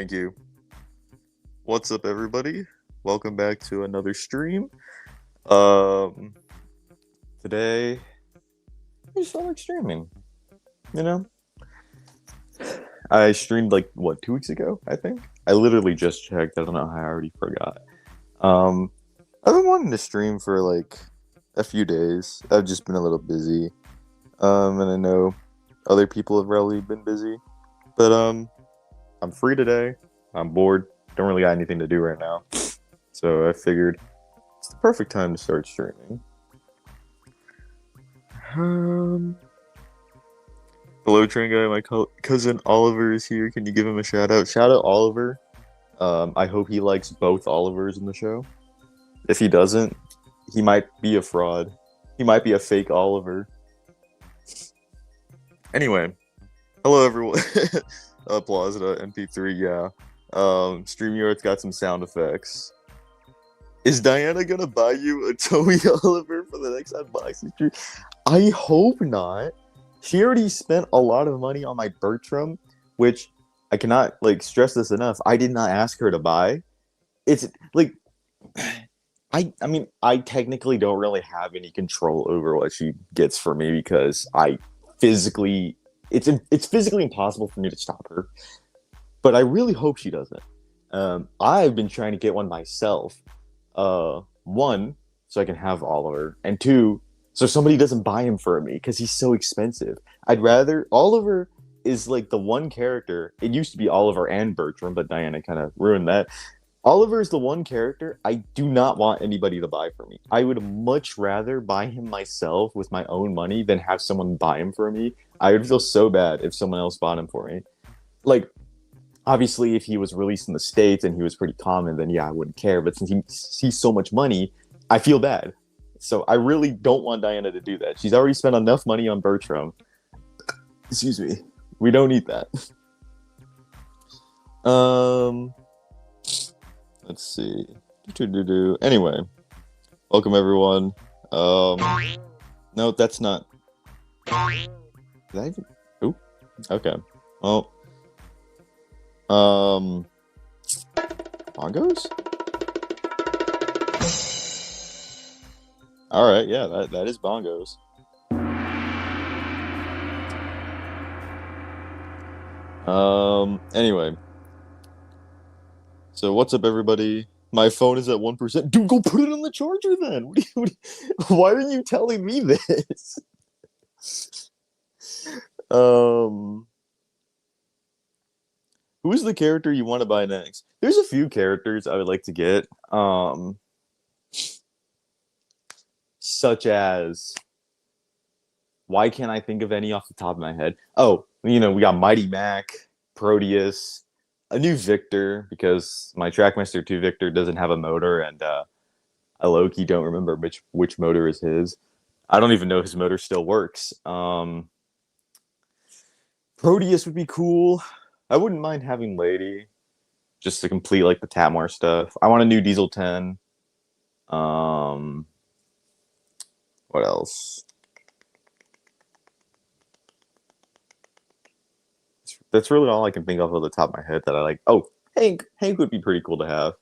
Thank you. What's up, everybody? Welcome back to another stream. Um, Today I just felt like streaming. You know, I streamed like 2 weeks ago. I think I literally just checked. I don't know how I already forgot. Um, I've been wanting to stream for like a few days. I've just been a little busy. And I know other people have really been busy, but I'm free today. I'm bored. Don't really got anything to do right now. So I figured it's the perfect time to start streaming. Um, Hello, Train Guy. My cousin Oliver is here. Can you give him a shout out? Shout out Oliver. I hope he likes both Olivers in the show. If he doesn't, he might be a fraud. He might be a fake Oliver. Anyway, hello everyone. Plaza MP3. Yeah. StreamYard's got some sound effects. Is Diana gonna buy you a Toby Oliver for the next unboxing stream? I hope not. She already spent a lot of money on my Bertram, which I cannot stress this enough. I did not ask her to buy. It's like I mean, I technically don't really have any control over what she gets for me because it's physically impossible for me to stop her. But I really hope she doesn't. I've been trying to get one myself. One, so I can have Oliver, and two, so somebody doesn't buy him for me because he's so expensive. I'd rather Oliver is like the one character. It used to be Oliver and Bertram, but Diana kind of ruined that. Oliver is the one character I do not want anybody to buy for me. I would much rather buy him myself with my own money than have someone buy him for me. I would feel so bad if someone else bought him for me. Like, obviously, if he was released in the States and he was pretty common, then yeah, I wouldn't care. But since he sees so much money, I feel bad. So I really don't want Diana to do that. She's already spent enough money on Bertram. Excuse me. We don't need that. Let's see. Anyway, welcome everyone. No, that's not. Did I even? Ooh. Okay. Well. Bongos? All right, yeah, that is bongos. Anyway. So what's up, everybody? My phone is at 1%. Dude, go put it on the charger then. Why are you telling me this? Who's the character you want to buy next? There's a few characters I would like to get. Such as, why can't I think of any off the top of my head? Oh, we got Mighty Mac, Proteus, a new Victor, because my Trackmaster 2 Victor doesn't have a motor, and I low-key don't remember which motor is his. I don't even know if his motor still works. Proteus would be cool. I wouldn't mind having Lady, just to complete the Tatmar stuff. I want a new Diesel 10. What else? That's really all I can think of the top of my head that I like. Oh, Hank. Hank would be pretty cool to have.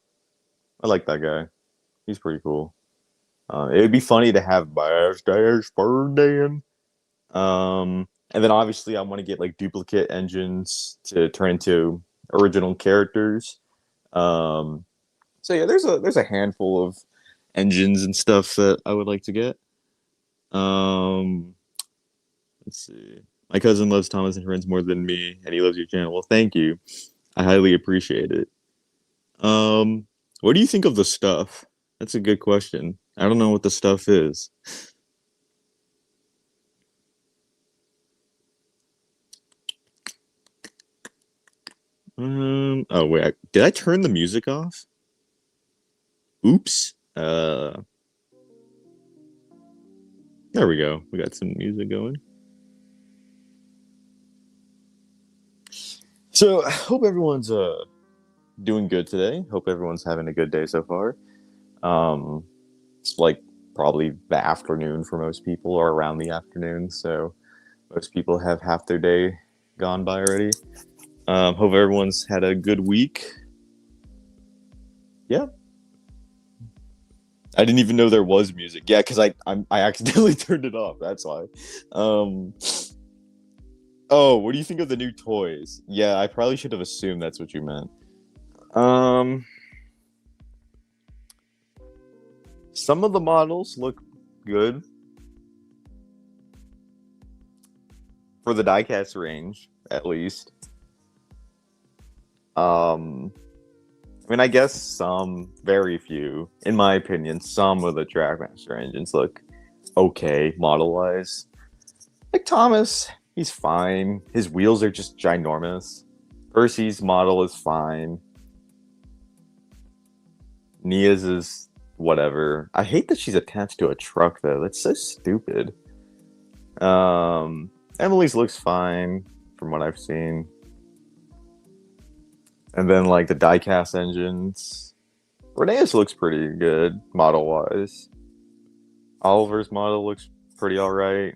I like that guy. He's pretty cool. It would be funny to have Bash Dash Ferdinand. And then obviously I want to get duplicate engines to turn into original characters. So yeah, there's a handful of engines and stuff that I would like to get. Let's see. My cousin loves Thomas and Friends more than me, and he loves your channel. Well, thank you. I highly appreciate it. What do you think of the stuff? That's a good question. I don't know what the stuff is. Oh wait, did I turn the music off? Oops. There we go. We got some music going. So, I hope everyone's doing good today. Hope everyone's having a good day so far. It's probably the afternoon for most people, or around the afternoon, so most people have half their day gone by already. Hope everyone's had a good week. Yeah, I didn't even know there was music. Yeah, because I accidentally turned it off. That's why. Um, oh, what do you think of the new toys? Yeah, I probably should have assumed that's what you meant. Um, some of the models look good for the diecast range, at least. Um, I mean, I guess some, very few, in my opinion, some of the Trackmaster engines look okay model wise. Like Thomas, he's fine. His wheels are just ginormous. Percy's model is fine. Nia's is whatever. I hate that she's attached to a truck though. That's so stupid. Emily's looks fine from what I've seen. And then like the diecast engines. Renee's looks pretty good model wise. Oliver's model looks pretty alright.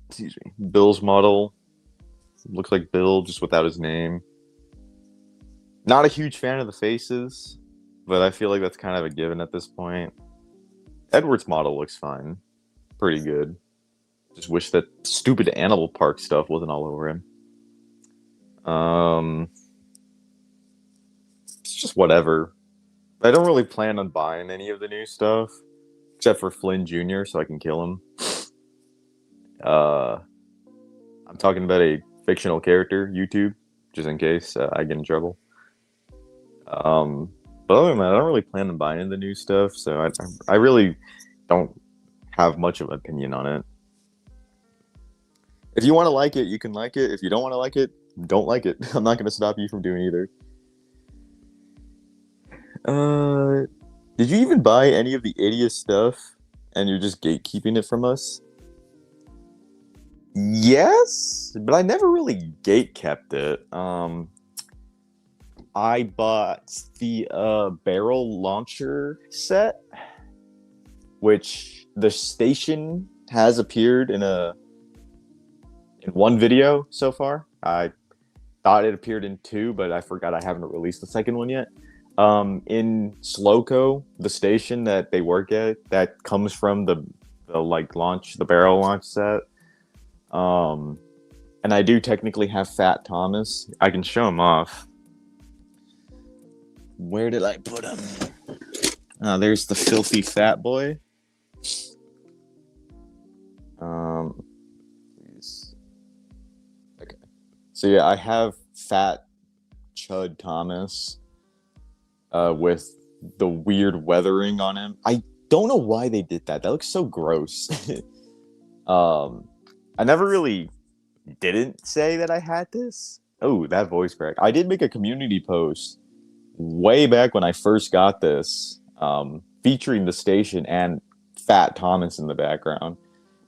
Excuse me. Bill's model looks like Bill just without his name. Not a huge fan of the faces, but I feel like that's kind of a given at this point. Edward's model looks fine. Pretty good. Just wish that stupid Animal Park stuff wasn't all over him. It's just whatever. I don't really plan on buying any of the new stuff, except for Flynn Jr., so I can kill him. I'm talking about a fictional character, YouTube, just in case I get in trouble. But other than that, I don't really plan on buying the new stuff, so I really don't have much of an opinion on it. If you want to like it, you can like it. If you don't want to like it, don't like it. I'm not going to stop you from doing either. Did you even buy any of the idiot stuff, and you're just gatekeeping it from us? Yes, but I never really gate kept it. I bought the barrel launcher set, which the station has appeared in one video so far. I thought it appeared in two, but I forgot I haven't released the second one yet. In Slowco, the station that they work at, that comes from the barrel launch set. And I do technically have Fat Thomas. I can show him off. Where did I put him? Oh, there's the filthy fat boy. Please. Okay. So yeah, I have Fat Chud Thomas, with the weird weathering on him. I don't know why they did that. That looks so gross. I never really didn't say that I had this. Oh, that voice crack. I did make a community post way back when I first got this, featuring the station and Fat Thomas in the background.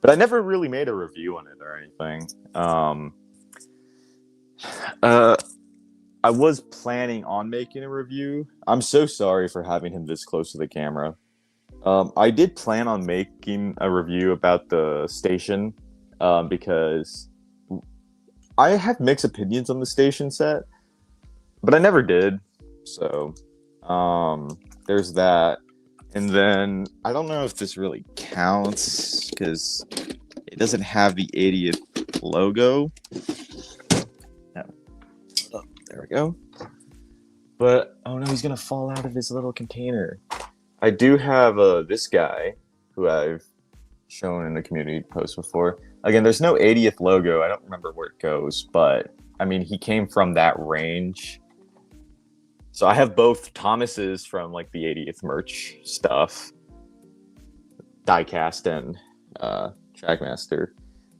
But I never really made a review on it or anything. I was planning on making a review. I'm so sorry for having him this close to the camera. I did plan on making a review about the station, because I have mixed opinions on the station set, but I never did. So, there's that. And then I don't know if this really counts because it doesn't have the 80th logo. Oh, there we go. But oh no, he's gonna fall out of his little container. I do have this guy who I've shown in the community post before. Again, there's no 80th logo. I don't remember where it goes, but I mean, he came from that range. So I have both Thomas's from like the 80th merch stuff, diecast and Trackmaster.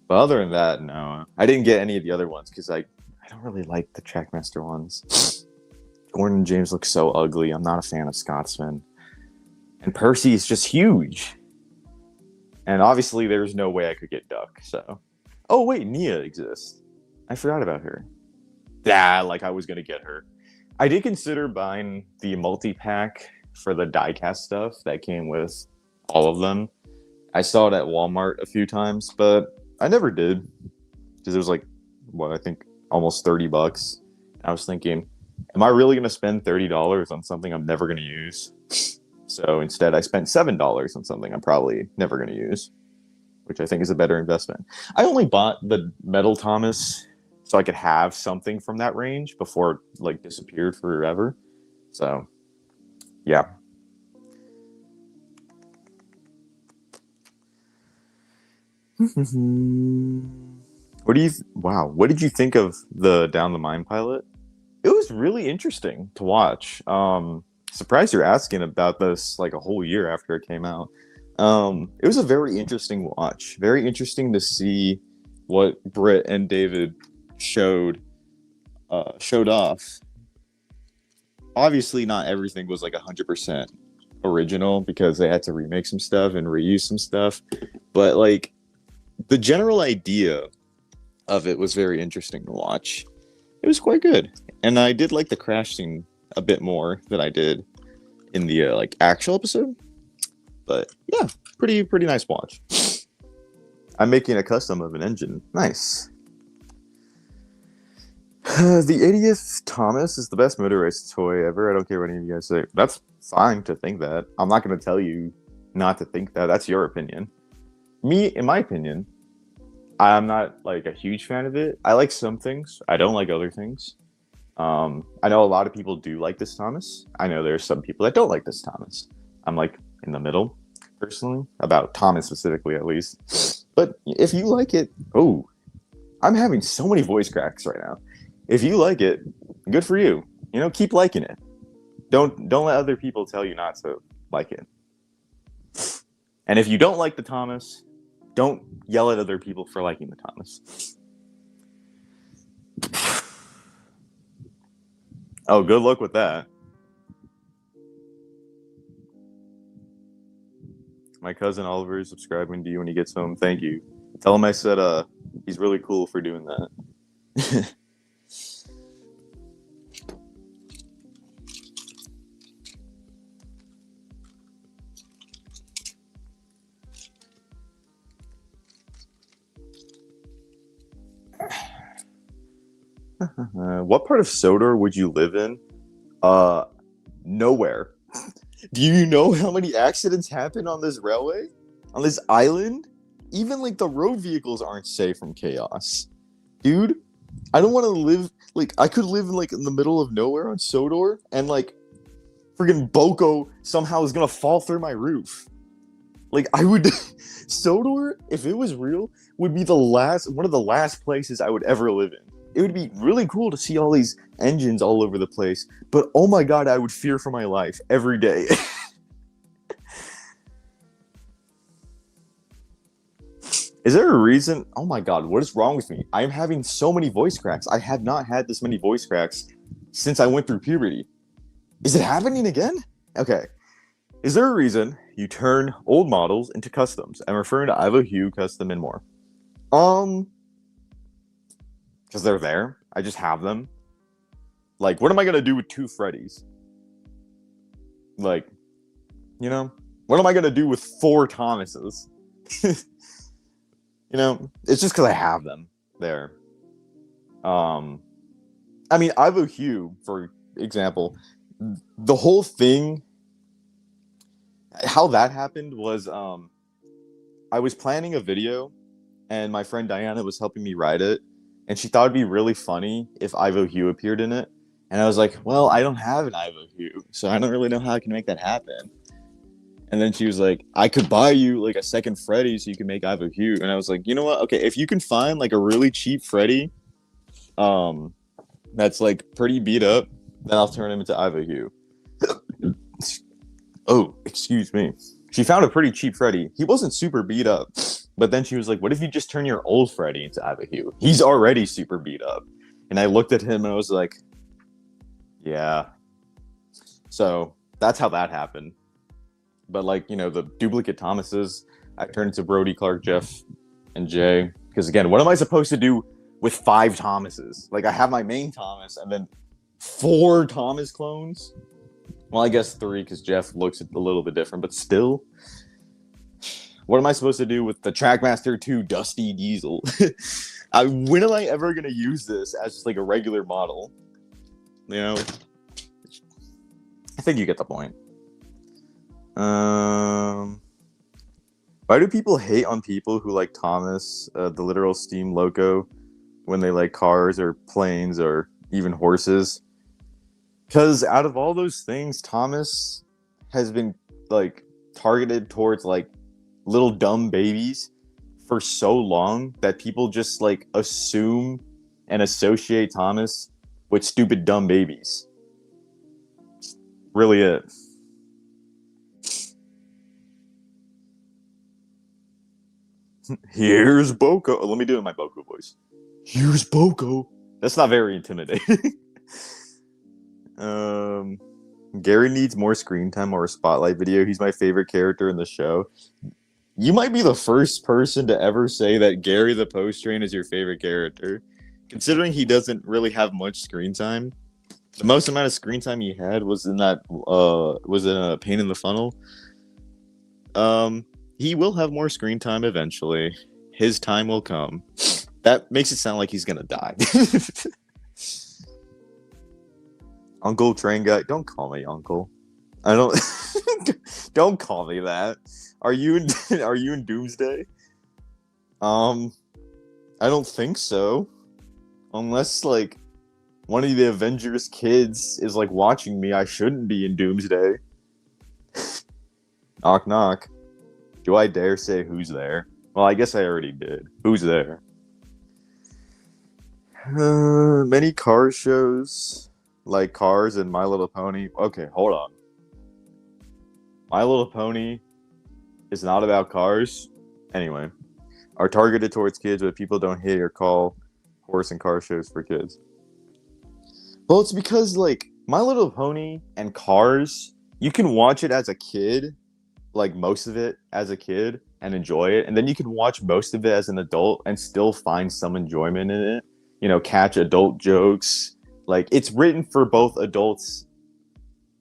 But other than that, no, I didn't get any of the other ones because I don't really like the Trackmaster ones. Gordon and James look so ugly. I'm not a fan of Scotsman. And Percy is just huge. And obviously there's no way I could get Duck, so. Oh wait, Nia exists. I forgot about her. Yeah, like I was gonna get her. I did consider buying the multi-pack for the diecast stuff that came with all of them. I saw it at Walmart a few times, but I never did. Because it was like, what, I think almost $30. I was thinking, am I really going to spend $30 on something I'm never going to use? So instead, I spent $7 on something I'm probably never going to use, which I think is a better investment. I only bought the Metal Thomas so I could have something from that range before it like disappeared forever. So, yeah. What did you think of the Down the Mine pilot? It was really interesting to watch. Surprised you're asking about this like a whole year after it came out. It was a very interesting watch. Very interesting to see what Britt and David showed off. Obviously, not everything was like 100% original because they had to remake some stuff and reuse some stuff. But like the general idea of it was very interesting to watch. It was quite good, and I did like the crash scene a bit more than I did in the like actual episode. But yeah, pretty nice watch. I'm making a custom of an engine. Nice. The 80th Thomas is the best motor race toy ever. I don't care what any of you guys say. That's fine to think that. I'm not going to tell you not to think that. That's your opinion. Me, in my opinion, I'm not like a huge fan of it. I like some things. I don't like other things. I know a lot of people do like this Thomas. I know there's some people that don't like this Thomas. I'm like in the middle, personally, about Thomas specifically at least. But if you like it, I'm having so many voice cracks right now. If you like it, good for you. You know, keep liking it. Don't let other people tell you not to like it. And if you don't like the Thomas, don't yell at other people for liking the Thomas. Oh, good luck with that. My cousin Oliver is subscribing to you when he gets home. Thank you. Tell him I said he's really cool for doing that. What part of Sodor would you live in? Nowhere. Do you know how many accidents happen on this railway? On this island? Even like the road vehicles aren't safe from chaos. Dude, I don't want to live like I could live like in the middle of nowhere on Sodor and like friggin' Boko somehow is gonna fall through my roof. Like I would Sodor, if it was real, would be one of the last places I would ever live in. It would be really cool to see all these engines all over the place, but oh my god, I would fear for my life every day. Is there a reason? Oh my god, what is wrong with me? I am having so many voice cracks. I have not had this many voice cracks since I went through puberty. Is it happening again? Okay. Is there a reason you turn old models into customs? I'm referring to Ivo Hue, Custom, and more. Because they're there. I just have them. Like, what am I going to do with 2 Freddys? Like, you know? What am I going to do with 4 Thomases? You know? It's just because I have them there. I mean, Ivo Hue, for example, the whole thing, how that happened was, I was planning a video, and my friend Diana was helping me write it. And she thought it'd be really funny if Ivo Hue appeared in it. And I was like, well, I don't have an Ivo Hue, so I don't really know how I can make that happen. And then she was like, I could buy you like a second Freddy so you can make Ivo Hue. And I was like, you know what? Okay, if you can find like a really cheap Freddy that's like pretty beat up, then I'll turn him into Ivo Hue. Oh, excuse me. She found a pretty cheap Freddy. He wasn't super beat up. But then she was like, what if you just turn your old Freddy into Ivo Hue? He's already super beat up. And I looked at him and I was like, yeah. So that's how that happened. But like, you know, the duplicate Thomases, I turned into Brody, Clark, Jeff, and Jay. Because again, what am I supposed to do with 5 Thomases? Like I have my main Thomas and then 4 Thomas clones? Well, I guess 3 because Jeff looks a little bit different, but still. What am I supposed to do with the Trackmaster 2 Dusty Diesel? When am I ever gonna use this as just like a regular model? You know, I think you get the point. Why do people hate on people who like Thomas, the literal steam loco, when they like cars or planes or even horses? Because out of all those things, Thomas has been like targeted towards like little dumb babies for so long that people just like assume and associate Thomas with stupid dumb babies. Really it. Here's Boko. Oh, let me do it in my Boko voice. Here's Boko. That's not very intimidating. Gary needs more screen time or a spotlight video. He's my favorite character in the show. You might be the first person to ever say that Gary the Post Train is your favorite character. Considering he doesn't really have much screen time. The most amount of screen time he had was in that was in a Pain in the Funnel. He will have more screen time eventually. His time will come. That makes it sound like he's gonna die. Uncle Train Guy, don't call me Uncle. I don't. Don't call me that. Are you in Doomsday? I don't think so. Unless like one of the Avengers kids is like watching me, I shouldn't be in Doomsday. Knock knock. Do I dare say who's there? Well, I guess I already did. Who's there? Many car shows like Cars and My Little Pony. Okay, hold on. My Little Pony is not about cars. Anyway, are targeted towards kids, but people don't hate or call horse and car shows for kids. Well, it's because like My Little Pony and Cars, you can watch it as a kid, like most of it as a kid, and enjoy it, and then you can watch most of it as an adult and still find some enjoyment in it. You know, catch adult jokes. Like, it's written for both adults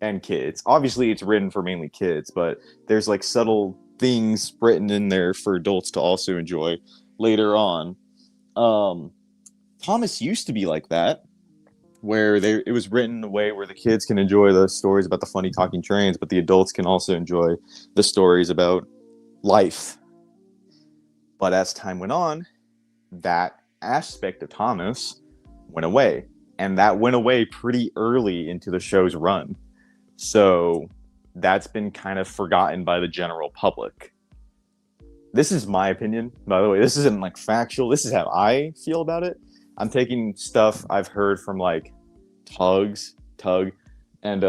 and kids. Obviously, it's written for mainly kids, but there's like subtle things written in there for adults to also enjoy later on. Thomas used to be like that, where it was written in a way where the kids can enjoy the stories about the funny talking trains, but the adults can also enjoy the stories about life. But as time went on, that aspect of Thomas went away, and that went away pretty early into the show's run. So that's been kind of forgotten by the general public. This is my opinion, by the way. This isn't like factual. This is how I feel about it. I'm taking stuff I've heard from like Tug, and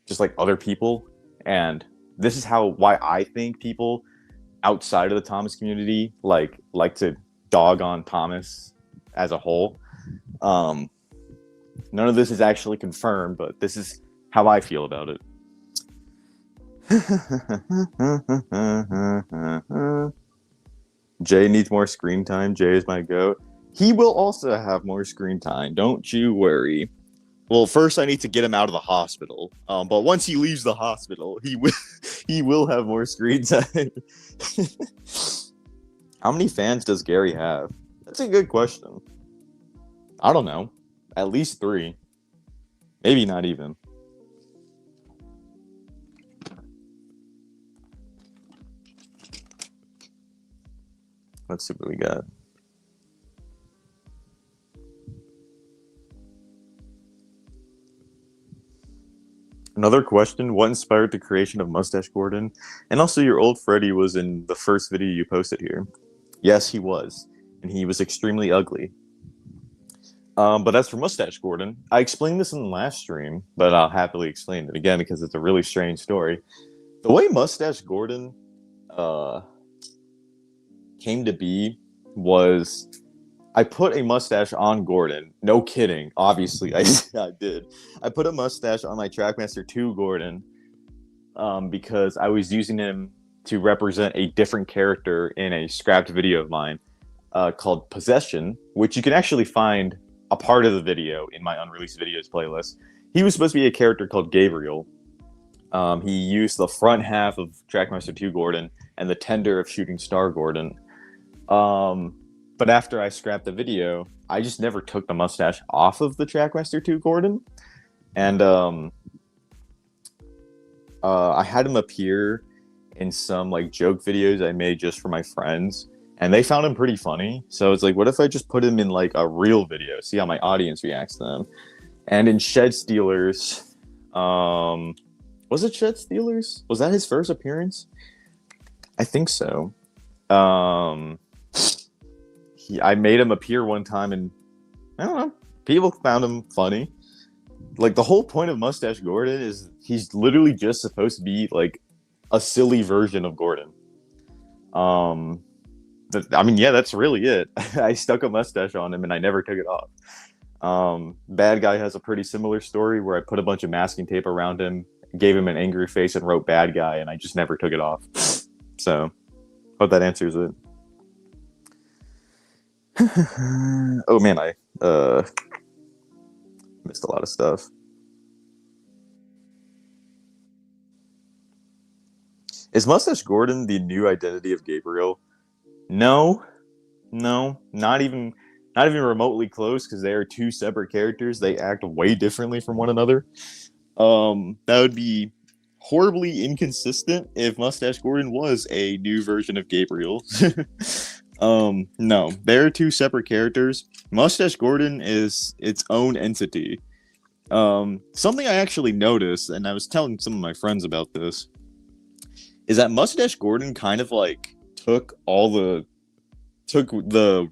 just like other people, and this is why I think people outside of the Thomas community like to dog on Thomas as a whole. None of this is actually confirmed, but this is how I feel about it. Jay needs more screen time. Jay is my goat. He will also have more screen time. Don't you worry. Well, first I need to get him out of the hospital. But once he leaves the hospital, he will have more screen time. How many fans does Gary have? That's a good question. I don't know. At least 3. Maybe not even. Let's see what we got. Another question, what inspired the creation of Mustache Gordon? And also, your old Freddy was in the first video you posted here. Yes, he was. And he was extremely ugly. But as for Mustache Gordon, I explained this in the last stream, but I'll happily explain it again because it's a really strange story. The way Mustache Gordon came to be was I put a mustache on Gordon. No kidding. Obviously, I did. I put a mustache on my Trackmaster 2 Gordon because I was using him to represent a different character in a scrapped video of mine called Possession, which you can actually find a part of the video in my unreleased videos playlist. He was supposed to be a character called Gabriel. He used the front half of Trackmaster 2 Gordon and the tender of Shooting Star Gordon. But after I scrapped the video, I just never took the mustache off of the Trackmaster 2 Gordon. And I had him appear in some like joke videos I made just for my friends, and they found him pretty funny. So it's like, what if I just put him in like a real video, see how my audience reacts to them? And in Shed Steelers, was it Shed Steelers? Was that his first appearance? I think so. I made him appear one time, and I don't know, people found him funny. Like, the whole point of Mustache Gordon is he's literally just supposed to be like a silly version of Gordon. I mean, yeah, that's really it. I stuck a mustache on him and I never took it off. Bad Guy has a pretty similar story where I put a bunch of masking tape around him, gave him an angry face, and wrote Bad Guy, and I just never took it off. So, hope that answers it. Oh man, I missed a lot of stuff. Is Mustache Gordon the new identity of Gabriel? No, no, not even remotely close, because they are two separate characters. They act way differently from one another. That would be horribly inconsistent if Mustache Gordon was a new version of Gabriel. No, they're two separate characters. Mustache Gordon is its own entity. Something I actually noticed, and I was telling some of my friends about this, is that Mustache Gordon kind of like took the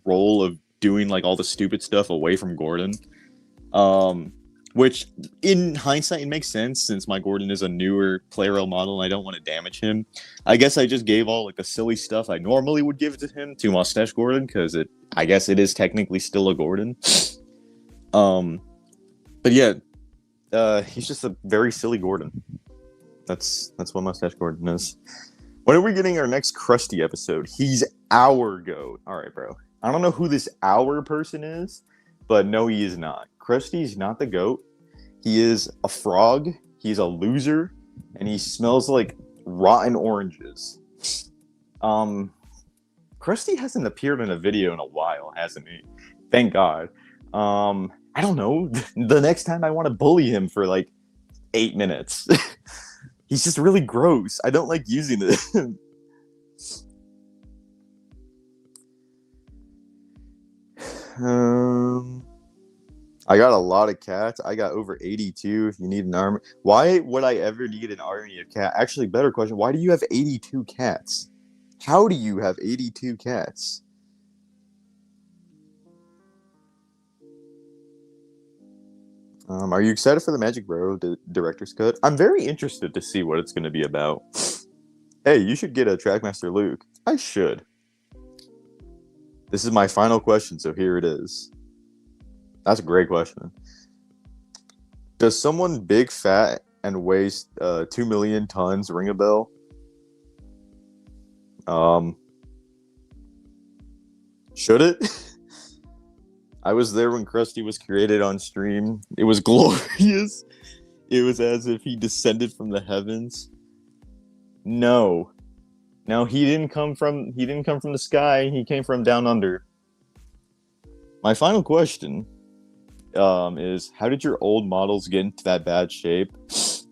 role of doing like all the stupid stuff away from Gordon. Which in hindsight it makes sense, since my Gordon is a newer player model and I don't want to damage him. I guess I just gave all like the silly stuff I normally would give to him to Mustache Gordon, because I guess it is technically still a Gordon. But yeah, he's just a very silly Gordon. That's what Mustache Gordon is. When are we getting our next Krusty episode? He's our goat. All right, bro. I don't know who this our person is, but no, he is not. Krusty's not the goat. He is a frog. He's a loser, and he smells like rotten oranges. Krusty hasn't appeared in a video in a while, hasn't he? Thank God. I don't know. The next time I want to bully him for like 8 minutes. He's just really gross. I don't like using it. I got a lot of cats. I got over 82 if you need an army. Why would I ever need an army of cats? Actually, better question. Why do you have 82 cats? How do you have 82 cats? Are you excited for the Magic Bro director's cut? I'm very interested to see what it's going to be about. Hey, you should get a Trackmaster Luke. I should. This is my final question, so here it is. That's a great question. Does someone big, fat, and weighs 2 million tons ring a bell? Should it? I was there when Krusty was created on stream. It was glorious. It was as if he descended from the heavens. No, he didn't come from the sky. He came from down under. My final question is, how did your old models get into that bad shape?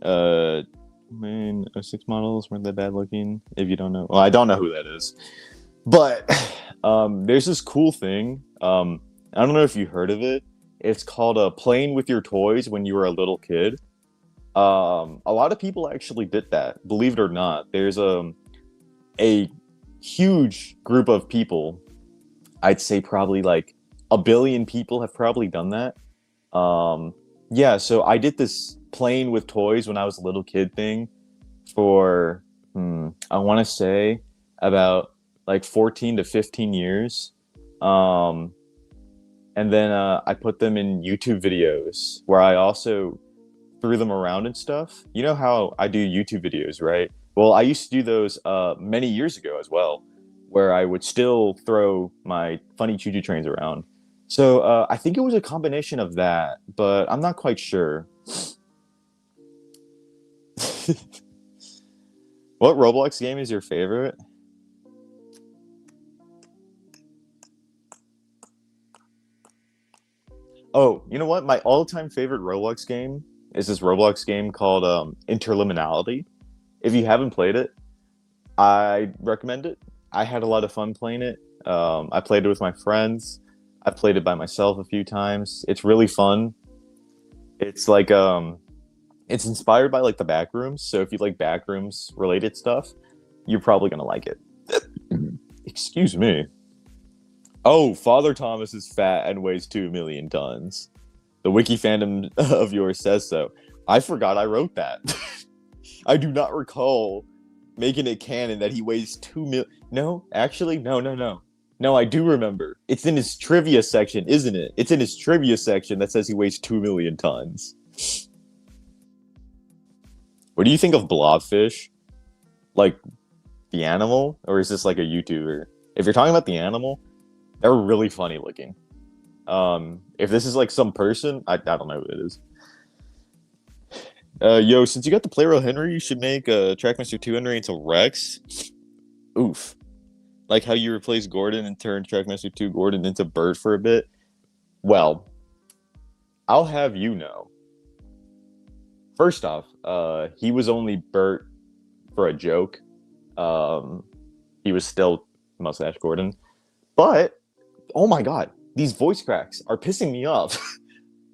Man, 06 models weren't that bad looking. If you don't know, well, I don't know who that is, but there's this cool thing. I don't know if you heard of it. It's called playing with your toys when you were a little kid. A lot of people actually did that, believe it or not. There's a huge group of people. I'd say probably like 1 billion people have probably done that. Yeah, so I did this playing with toys when I was a little kid thing for, I want to say about like 14 to 15 years. And then I put them in YouTube videos where I also threw them around and stuff. You know how I do YouTube videos, right? Well, I used to do those many years ago as well, where I would still throw my funny choo-choo trains around. So I think it was a combination of that, but I'm not quite sure. What, Roblox game is your favorite? you know what? My all-time favorite Roblox game is this Roblox game called Interliminality. If you haven't played it, I recommend it. I had a lot of fun playing it. I played it with my friends. I played it by myself a few times. It's really fun. It's like it's inspired by like the Backrooms. So if you like Backrooms related stuff, you're probably gonna like it. Excuse me. Oh, Father Thomas is fat and weighs 2 million tons. The wiki fandom of yours says so. I forgot I wrote that. I do not recall making it canon that he weighs 2 million. No, actually, no. No, I do remember. It's in his trivia section, isn't it? It's in his trivia section that says he weighs 2 million tons. What do you think of Blobfish? Like the animal, or is this like a YouTuber? If you're talking about the animal, they're really funny looking. If this is like some person, I don't know who it is. Yo, since you got the Player Henry, you should make Trackmaster 2 Henry into Rex. Oof. Like how you replaced Gordon and turned Trackmaster 2 Gordon into Bert for a bit. Well, I'll have you know. First off, he was only Bert for a joke. He was still Mustache Gordon. But, oh my god, these voice cracks are pissing me off.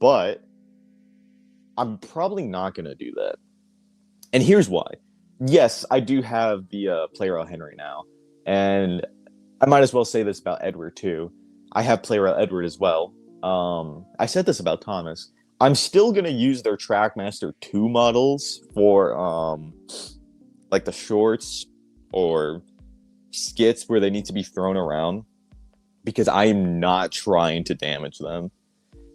But I'm probably not going to do that. And here's why. Yes, I do have the Player Henry now. And I might as well say this about Edward, too. I have Player Edward as well. I said this about Thomas. I'm still going to use their Trackmaster 2 models for, like, the shorts or skits where they need to be thrown around. Because I am not trying to damage them.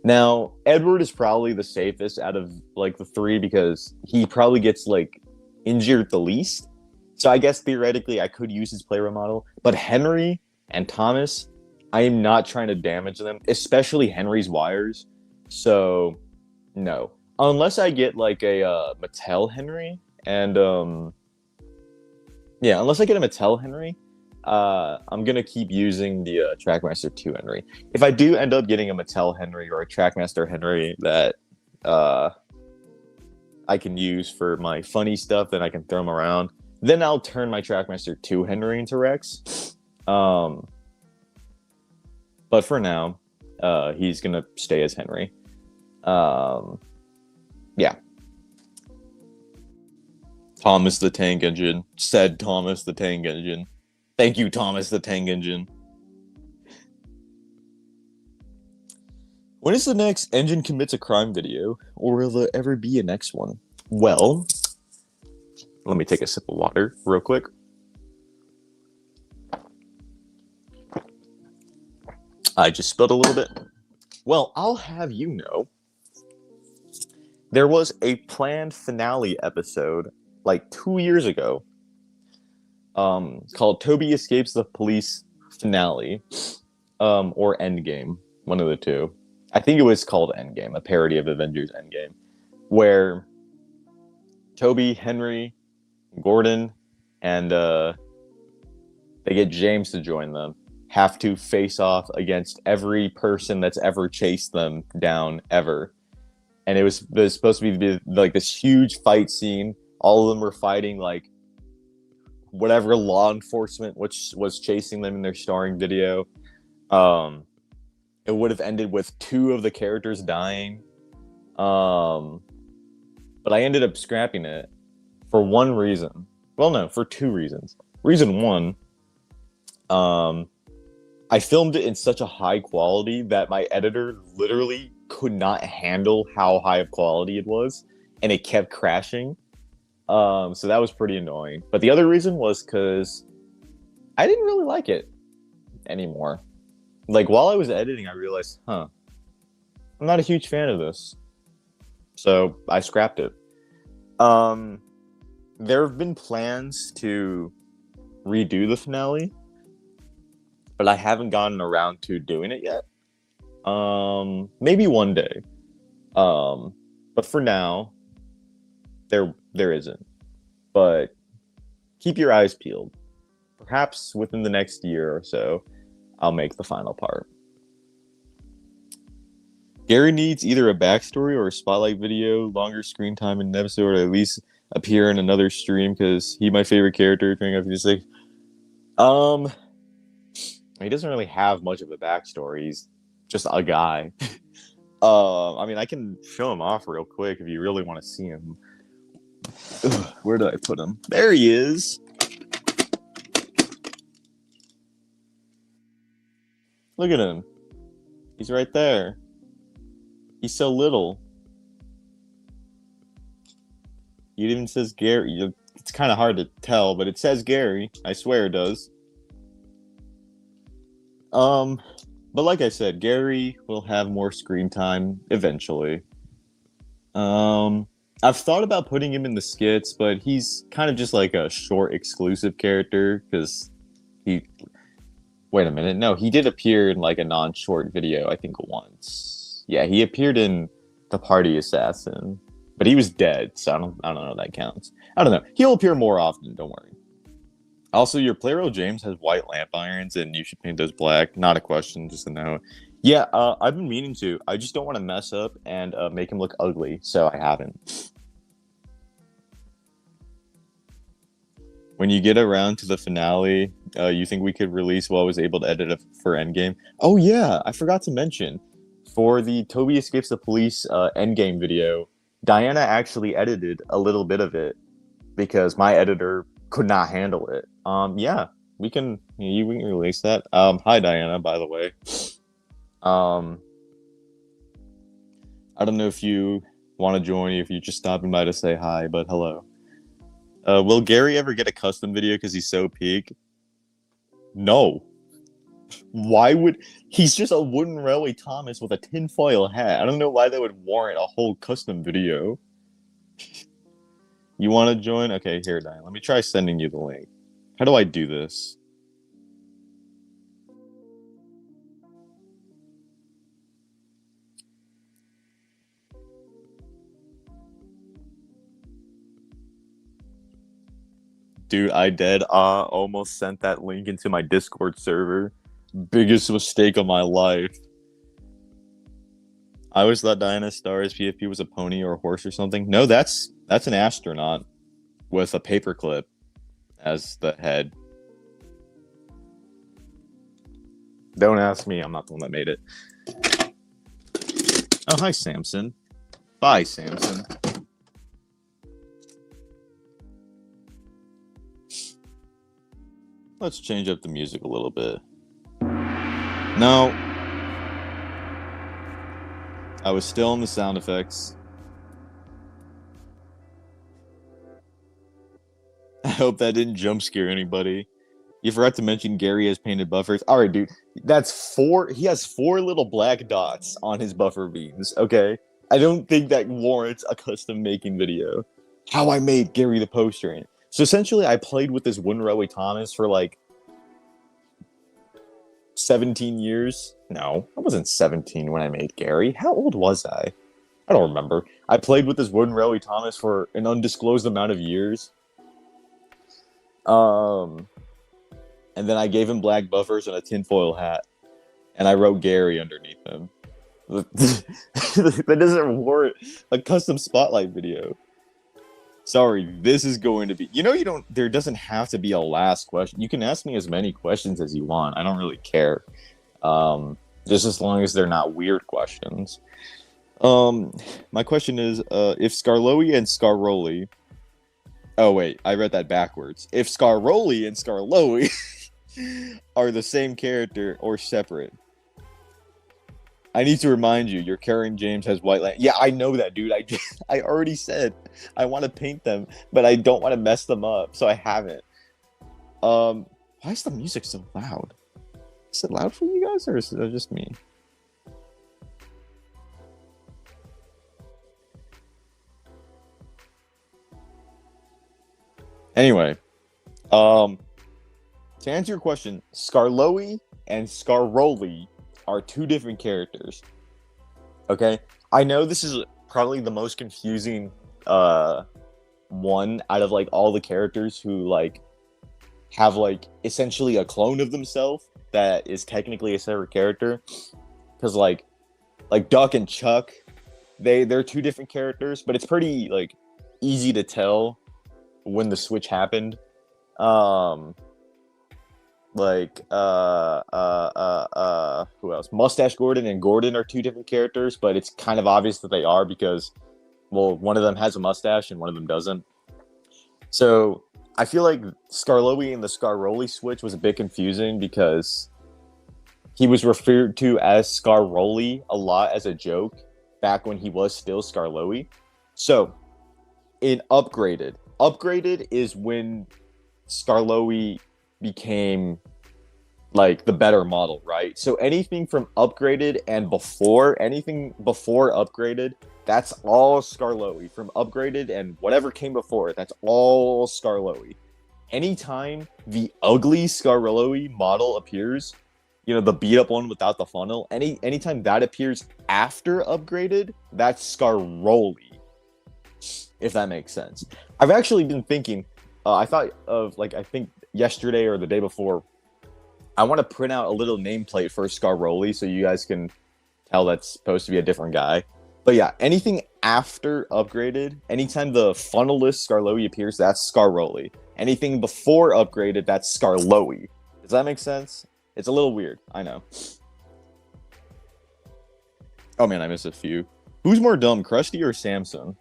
Now, Edward is probably the safest out of like the three because he probably gets like injured the least. So I guess theoretically I could use his player model. But Henry and Thomas, I am not trying to damage them, especially Henry's wires. So no. Unless I get like a Mattel Henry and yeah, unless I get a Mattel Henry. I'm gonna keep using the Trackmaster 2 Henry. If I do end up getting a Mattel Henry or a Trackmaster Henry that I can use for my funny stuff, then I can throw them around. Then I'll turn my Trackmaster 2 Henry into Rex. But for now, he's gonna stay as Henry. Yeah. Thomas the Tank Engine. Said Thomas the Tank Engine. Thank you, Thomas the Tank Engine. When is the next Engine Commits a Crime video? Or will there ever be a next one? Well, let me take a sip of water real quick. I just spilled a little bit. Well, I'll have you know, there was a planned finale episode like 2 years ago called Toby Escapes the Police Finale, or Endgame, one of the two. I think it was called Endgame, a parody of Avengers Endgame, where Toby, Henry, Gordon, and they get James to join them, have to face off against every person that's ever chased them down ever. And it was supposed to be like this huge fight scene. All of them were fighting like whatever law enforcement which was chasing them in their starring video. It would have ended with 2 of the characters dying. But I ended up scrapping it for one reason. Well, no, for 2 reasons. Reason 1, I filmed it in such a high quality that my editor literally could not handle how high of quality it was, and it kept crashing. So that was pretty annoying. But the other reason was because I didn't really like it anymore. Like, while I was editing, I realized, I'm not a huge fan of this. So I scrapped it. There have been plans to redo the finale, but I haven't gotten around to doing it yet. Maybe one day. But for now, there isn't. But keep your eyes peeled. Perhaps within the next year or so, I'll make the final part. Gary needs either a backstory or a spotlight video, longer screen time in an episode, or at least appear in another stream because he's my favorite character. Um, he doesn't really have much of a backstory. He's just a guy. I mean, I can show him off real quick if you really want to see him. Ugh, where did I put him? There he is. Look at him. He's right there. He's so little. It even says Gary. It's kind of hard to tell, but it says Gary. I swear it does. But like I said, Gary will have more screen time eventually. I've thought about putting him in the skits, but he's kind of just like a short exclusive character because he. Wait a minute. No, he did appear in like a non-short video, I think once. Yeah, he appeared in The Party Assassin, but he was dead, so I don't know if that counts. I don't know. He'll appear more often, don't worry. Also, your player James has white lamp irons, and you should paint those black. Not a question, just a note. Yeah, I've been meaning to. I just don't want to mess up and make him look ugly, so I haven't. When you get around to the finale, you think we could release what I was able to edit it for Endgame? Oh yeah, I forgot to mention. For the Toby Escapes the Police Endgame video, Diana actually edited a little bit of it because my editor could not handle it. Yeah, we can release that. Hi Diana, by the way. I don't know if you want to join, if you're just stopping by to say hi, but hello. Will Gary ever get a custom video because he's so peak? No. Why would... He's just a wooden railway Thomas with a tinfoil hat. I don't know why that would warrant a whole custom video. You want to join? Okay, here, Diane. Let me try sending you the link. How do I do this? Dude, I almost sent that link into my Discord server. Biggest mistake of my life. I always thought Diana Star's PFP was a pony or a horse or something. No, that's an astronaut with a paperclip as the head. Don't ask me. I'm not the one that made it. Oh, hi, Samson. Bye, Samson. Let's change up the music a little bit. No. I was still in the sound effects. I hope that didn't jump scare anybody. You forgot to mention Gary has painted buffers. Alright, dude. That's 4. He has 4 little black dots on his buffer beams, okay? I don't think that warrants a custom making video. How I made Gary the poster in. So essentially, I played with this wooden railway Thomas for like 17 years. No, I wasn't 17 when I made Gary. How old was I? I don't remember. I played with this wooden railway Thomas for an undisclosed amount of years. And then I gave him black buffers and a tinfoil hat. And I wrote Gary underneath him. That doesn't warrant a custom spotlight video. Sorry, this is going to be... there doesn't have to be a last question. You can ask me as many questions as you want. I don't really care. Just as long as they're not weird questions. My question is, if Scarloey and Scaroli... Oh, wait, I read that backwards. If Scaroli and Scarloey are the same character or separate... I need to remind you, your Karen James has white lamp. Yeah, I know that, dude. I already said I want to paint them, but I don't want to mess them up, so I haven't. Why is the music so loud? Is it loud for you guys, or is it just me? Anyway, to answer your question, Scarloey and Scaroli are 2 different characters. Okay? I know this is probably the most confusing one out of like all the characters who like have like essentially a clone of themselves that is technically a separate character. Because like Like Duck and Chuck, they're two different characters, but it's pretty like easy to tell when the switch happened. Um, who else? Mustache Gordon and Gordon are two different characters, but it's kind of obvious that they are because, well, one of them has a mustache and one of them doesn't. So I feel like Skarloey and the Scaroli switch was a bit confusing because he was referred to as Scaroli a lot as a joke back when he was still Skarloey. So in upgraded is when Skarloey became like the better model, right? So anything from upgraded and before, anything before upgraded, that's all Skarloey. From upgraded and whatever came before, that's all Skarloey. Anytime the ugly Skarloey model appears, you know, the beat up one without the funnel, anytime that appears after upgraded, that's Skaroli. If that makes sense. I've actually been thinking, I thought of like I think yesterday or the day before, I want to print out a little nameplate for Skaroli so you guys can tell that's supposed to be a different guy. But yeah, anything after upgraded, anytime the funnelless Skarloey appears, that's Skaroli. Anything before upgraded, that's Skarloey. Does that make sense? It's a little weird, I know. Oh man, I missed a few. Who's more dumb, Krusty or Samson?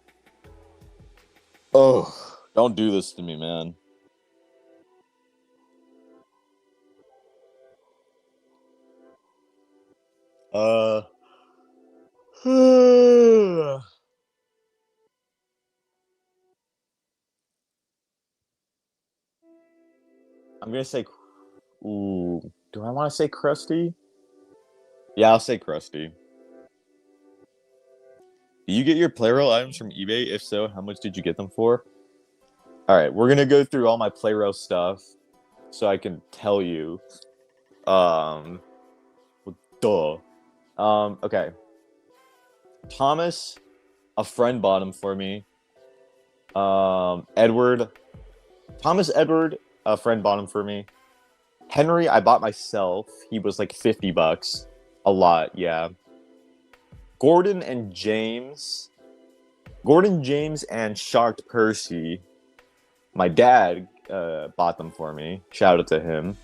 Oh, don't do this to me, man. Uh, I'm gonna say. Ooh, do I want to say Krusty? Yeah, I'll say Krusty. Do you get your Playroll items from eBay? If so, how much did you get them for? All right, we're gonna go through all my Playroll stuff so I can tell you. Um, well, duh. Okay. Thomas, a friend bought him for me. Edward, Thomas Edward, a friend bought him for me. Henry, I bought myself. He was like $50. A lot, yeah. Gordon and James. Gordon, James, and Shark Percy. My dad bought them for me. Shout out to him.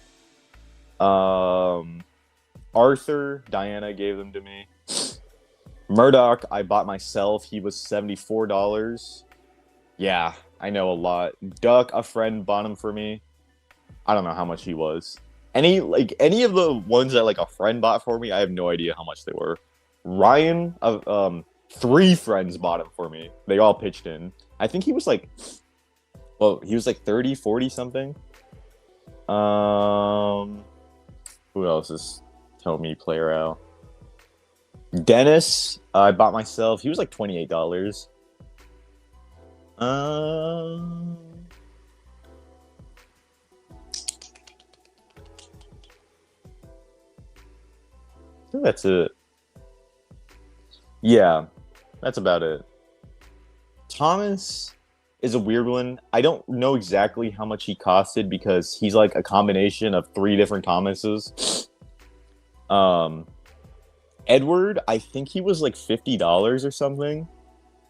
Arthur, Diana gave them to me. Murdoch, I bought myself. He was $74. Yeah, I know a lot. Duck, a friend bought him for me. I don't know how much he was. Any of the ones that like a friend bought for me, I have no idea how much they were. Ryan, three friends bought him for me. They all pitched in. I think he was like, well, he was like 30, 40 something. Who else is telling me player out? Dennis, I bought myself. He was like $28. I think that's it. Yeah, that's about it. Thomas is a weird one. I don't know exactly how much he costed because he's like a combination of three different Thomases. Edward, I think he was like $50 or something,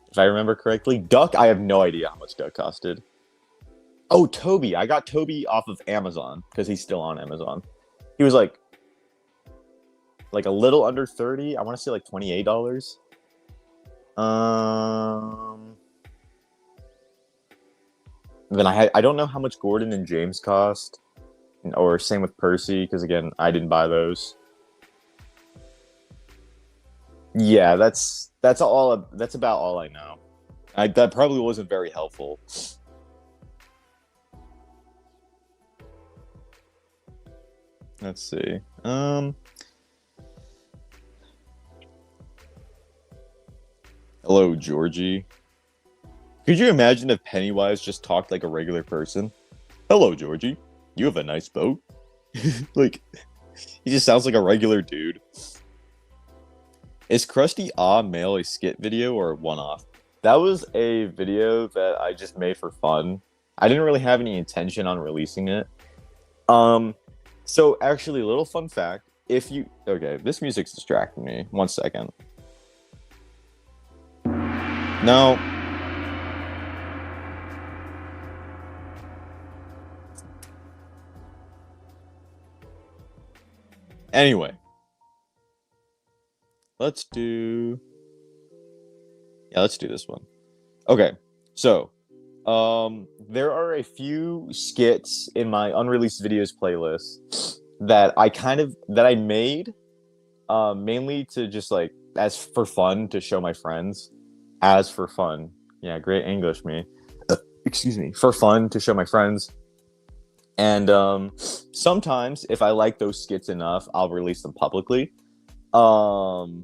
if I remember correctly. Duck, I have no idea how much Duck costed. Oh, Toby. I got Toby off of Amazon because he's still on Amazon. He was like a little under 30. I want to say like $28. Then I don't know how much Gordon and James cost, or same with Percy because again I didn't buy those. Yeah, that's all. That's about all I know. That probably wasn't very helpful. Let's see. Hello, Georgie. Could you imagine if Pennywise just talked like a regular person? Hello, Georgie. You have a nice boat. Like, he just sounds like a regular dude. Is Krusty Mail a skit video or a one-off? That was a video that I just made for fun. I didn't really have any intention on releasing it. So actually, a little fun fact. Okay, this music's distracting me. 1 second. No. Anyway, let's do this one. Okay, so there are a few skits in my unreleased videos playlist that I made mainly to just like as for fun to show my friends. As for fun. Yeah, great English me. Excuse me. For fun to show my friends. And sometimes if I like those skits enough, I'll release them publicly. So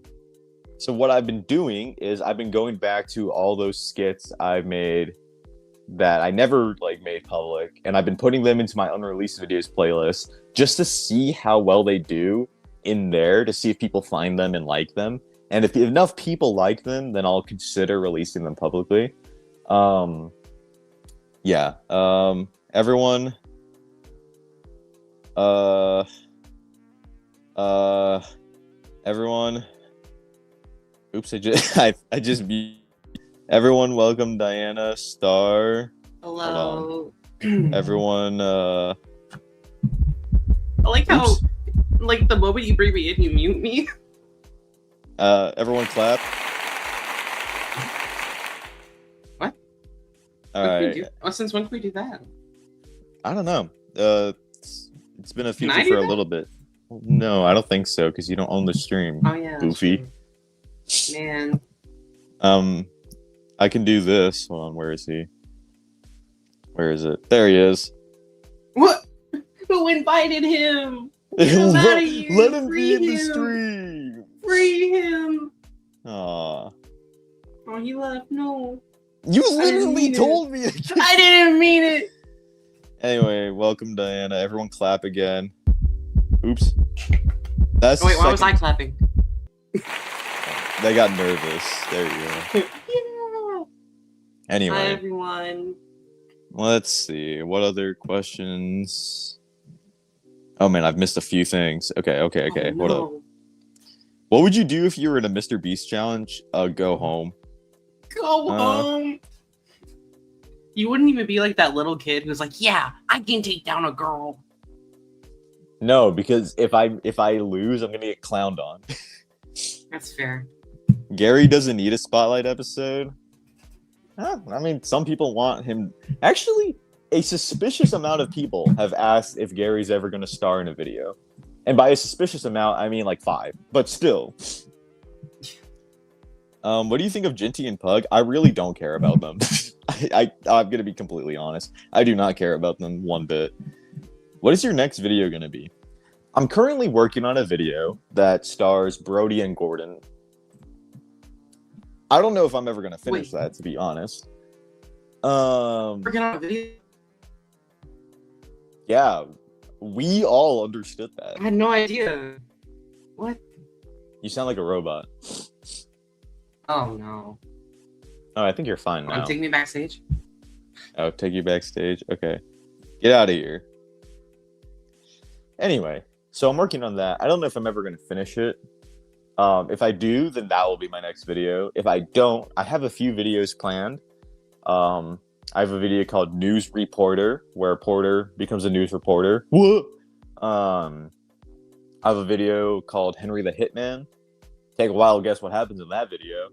what I've been doing is I've been going back to all those skits I've made that I never like made public, and I've been putting them into my unreleased videos playlist just to see how well they do in there, to see if people find them and like them. And if enough people like them, then I'll consider releasing them publicly. Yeah. Everyone. Everyone. Oops, I just everyone welcome Diana Star. Hello. Everyone I like how like the moment you bring me in you mute me. Everyone clap. What? All right. Since when can we do that? I don't know. It's been a Can I feature do for a that? little bit. No, I don't think so, because you don't own the stream. Oh yeah. Goofy. Man. I can do this. Hold on, where is he? Where is it? There he is. What? Who invited him? Get him out of here. Let him Free be in the him. stream. Free him. Aw. Oh, he left. No. You didn't literally mean it. told me. I didn't mean it. Anyway, welcome Diana. Everyone clap again. Oops. That's Oh, wait, why the was I second- clapping? They got nervous. There you go. Yeah. Hi Anyway, everyone. let's see. What other questions? Oh man, I've missed a few things. Okay. Oh, Hold up. no. What would you do if you were in a Mr. Beast challenge? Go home. Go home. You wouldn't even be like that little kid who's like, yeah, I can take down a girl. No, because if I lose, I'm gonna get clowned on. That's fair. Gary doesn't need a spotlight episode. I mean, some people want him. Actually, a suspicious amount of people have asked if Gary's ever going to star in a video. And by a suspicious amount, I mean like 5. But still. What do you think of Jinty and Pug? I really don't care about them. I'm going to be completely honest. I do not care about them one bit. What is your next video going to be? I'm currently working on a video that stars Brody and Gordon. I don't know if I'm ever going to finish that, to be honest. Working on a video. Yeah, we all understood that. I had no idea. What? You sound like a robot. Oh no. Oh, I think you're fine now. Take me backstage. Oh, take you backstage? Okay. Get out of here. Anyway, so I'm working on that. I don't know if I'm ever going to finish it. If I do, then that will be my next video. If I don't, I have a few videos planned. I have a video called News Reporter, where Porter becomes a news reporter. What? I have a video called Henry the Hitman. Take a while to guess what happens in that video.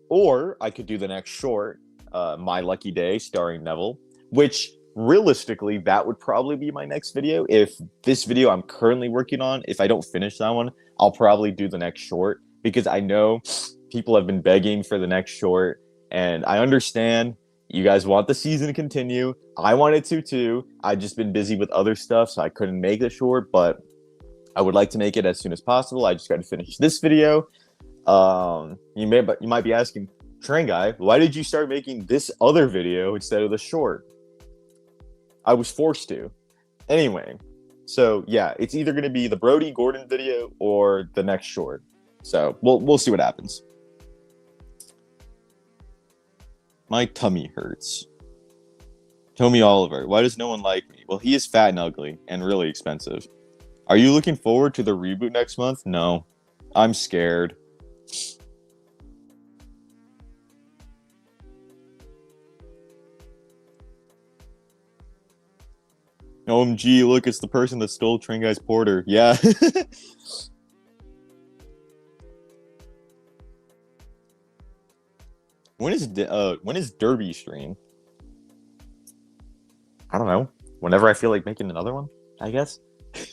Or I could do the next short, My Lucky Day, starring Neville, which realistically, that would probably be my next video. If this video I'm currently working on, if I don't finish that one, I'll probably do the next short, because I know people have been begging for the next short, and I understand you guys want the season to continue. I wanted to too. I've just been busy with other stuff, so I couldn't make the short, but I would like to make it as soon as possible. I just got to finish this video. You might be asking, Train Guy, why did you start making this other video instead of the short? I was forced to. Anyway, so yeah, it's either going to be the Brody Gordon video or the next short. So we'll see what happens. My tummy hurts. Tommy Oliver, why does no one like me? Well, he is fat and ugly and really expensive. Are you looking forward to the reboot next month? No. I'm scared. OMG, look, it's the person that stole Train Guy's Porter. Yeah. When is Derby stream? I don't know. Whenever I feel like making another one, I guess. I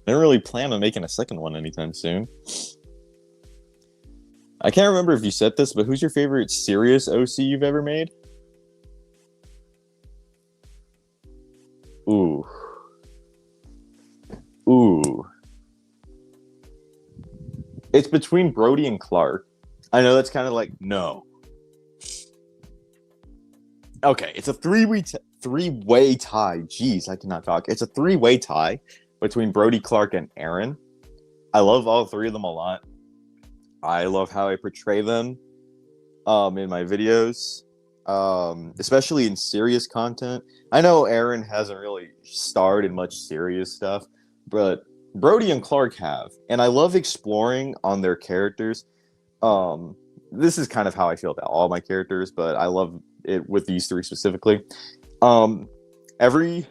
don't really plan on making a second one anytime soon. I can't remember if you said this, but who's your favorite serious OC you've ever made? Ooh. Ooh. It's between Brody and Clark. I know that's kind of like, no. Okay, it's a three-way tie. Jeez, I cannot talk. It's a three-way tie between Brody, Clark, and Aaron. I love all three of them a lot. I love how I portray them in my videos, especially in serious content. I know Aaron hasn't really starred in much serious stuff, but Brody and Clark have, and I love exploring on their characters. This is kind of how I feel about all my characters, but I love it with these three specifically. Every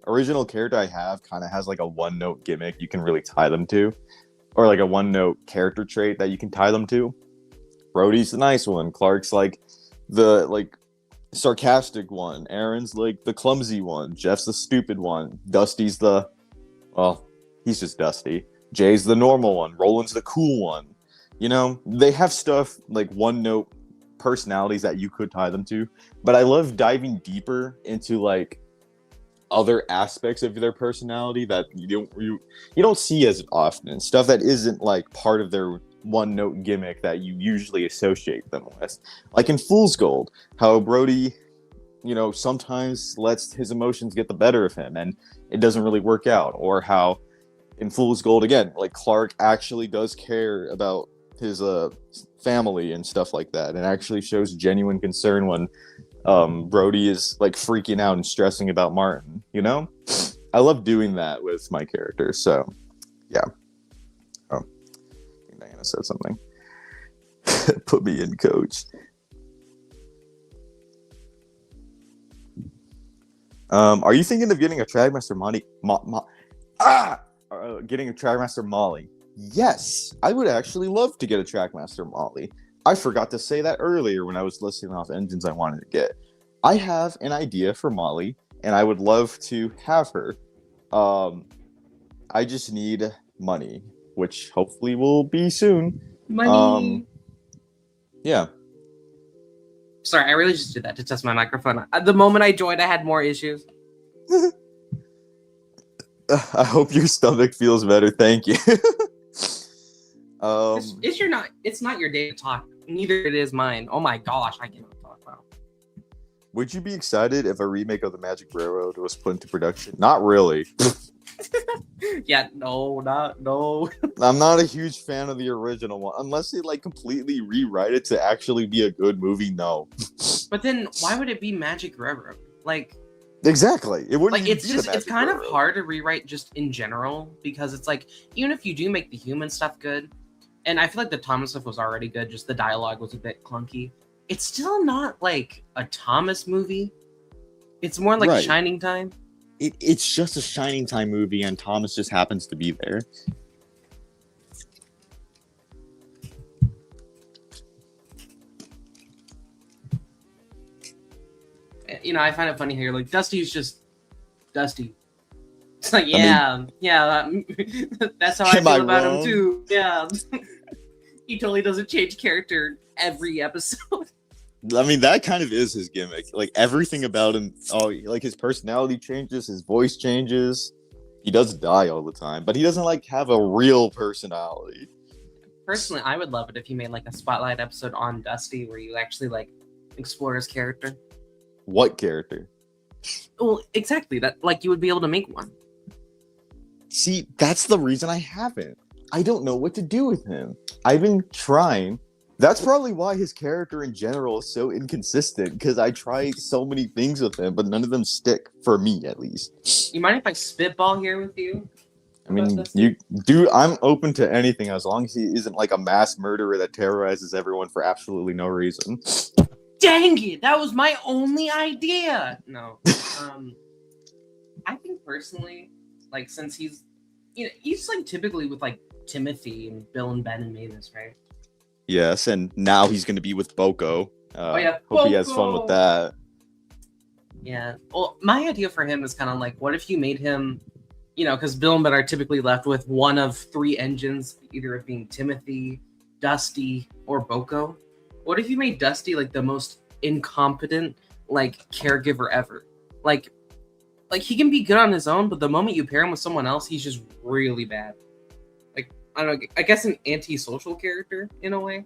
original character I have kind of has like a one-note gimmick you can really tie them to, or like a one-note character trait that you can tie them to. Brody's the nice one. Clark's like the sarcastic one. Aaron's like the clumsy one. Jeff's the stupid one. Dusty's he's just Dusty. Jay's the normal one. Roland's the cool one. You know, they have stuff like one-note personalities that you could tie them to, but I love diving deeper into like other aspects of their personality that you don't see as often, stuff that isn't like part of their one note gimmick that you usually associate them with, like in Fool's Gold, how Brody, you know, sometimes lets his emotions get the better of him and it doesn't really work out, or how in Fool's Gold again, like Clark actually does care about his family and stuff like that, and actually shows genuine concern when Brody is like freaking out and stressing about Martin. You know, I love doing that with my characters. So yeah. Oh, I think Diana said something. Put me in, coach. Are you thinking of getting a Trackmaster getting a Trackmaster Molly? Yes, I would actually love to get a Trackmaster Molly. I forgot to say that earlier when I was listing off engines I wanted to get. I have an idea for Molly, and I would love to have her. I just need money, which hopefully will be soon. Money. Yeah. Sorry, I really just did that to test my microphone. The moment I joined, I had more issues. I hope your stomach feels better. Thank you. It's not your day to talk. Neither it is mine. Oh my gosh, I cannot talk about. Would you be excited if a remake of the Magic Railroad was put into production? Not really. Yeah, no. I'm not a huge fan of the original one, unless they like completely rewrite it to actually be a good movie. No. But then, why would it be Magic Railroad? Like, exactly, it wouldn't. Like, it's kind of hard to rewrite just in general, because it's like, even if you do make the human stuff good, and I feel like the Thomas stuff was already good, just the dialogue was a bit clunky. It's still not like a Thomas movie. It's more like Right. Shining Time. It's just a Shining Time movie, and Thomas just happens to be there. You know, I find it funny how you're like, Dusty's just Dusty. It's like, yeah, that's how I Am I feel about him wrong? too. Yeah. He totally doesn't change character every episode. I mean, that kind of is his gimmick. Like, everything about him, like his personality changes, his voice changes. He does die all the time, but he doesn't like have a real personality. Personally, I would love it if you made like a spotlight episode on Dusty where you actually like explore his character. What character? Well, exactly. That, like, you would be able to make one. See, that's the reason I haven't. I don't know what to do with him. I've been trying. That's probably why his character in general is so inconsistent, because I try so many things with him, but none of them stick, for me at least. You mind if I spitball here with you? I mean, you do. I'm open to anything as long as he isn't like a mass murderer that terrorizes everyone for absolutely no reason. Dang it! That was my only idea. No. I think personally, like since he's like typically with like Timothy and Bill and Ben and Mavis, right? Yes, and now he's going to be with Boko. Oh yeah, Hope he has fun with Boko! that. Yeah. Well, my idea for him is kind of like, what if you made him, because Bill and Ben are typically left with one of three engines, either it being Timothy, Dusty, or Boko. What if you made Dusty like the most incompetent like caregiver ever? Like he can be good on his own, but the moment you pair him with someone else, he's just really bad. Like I don't know, I guess an antisocial character in a way.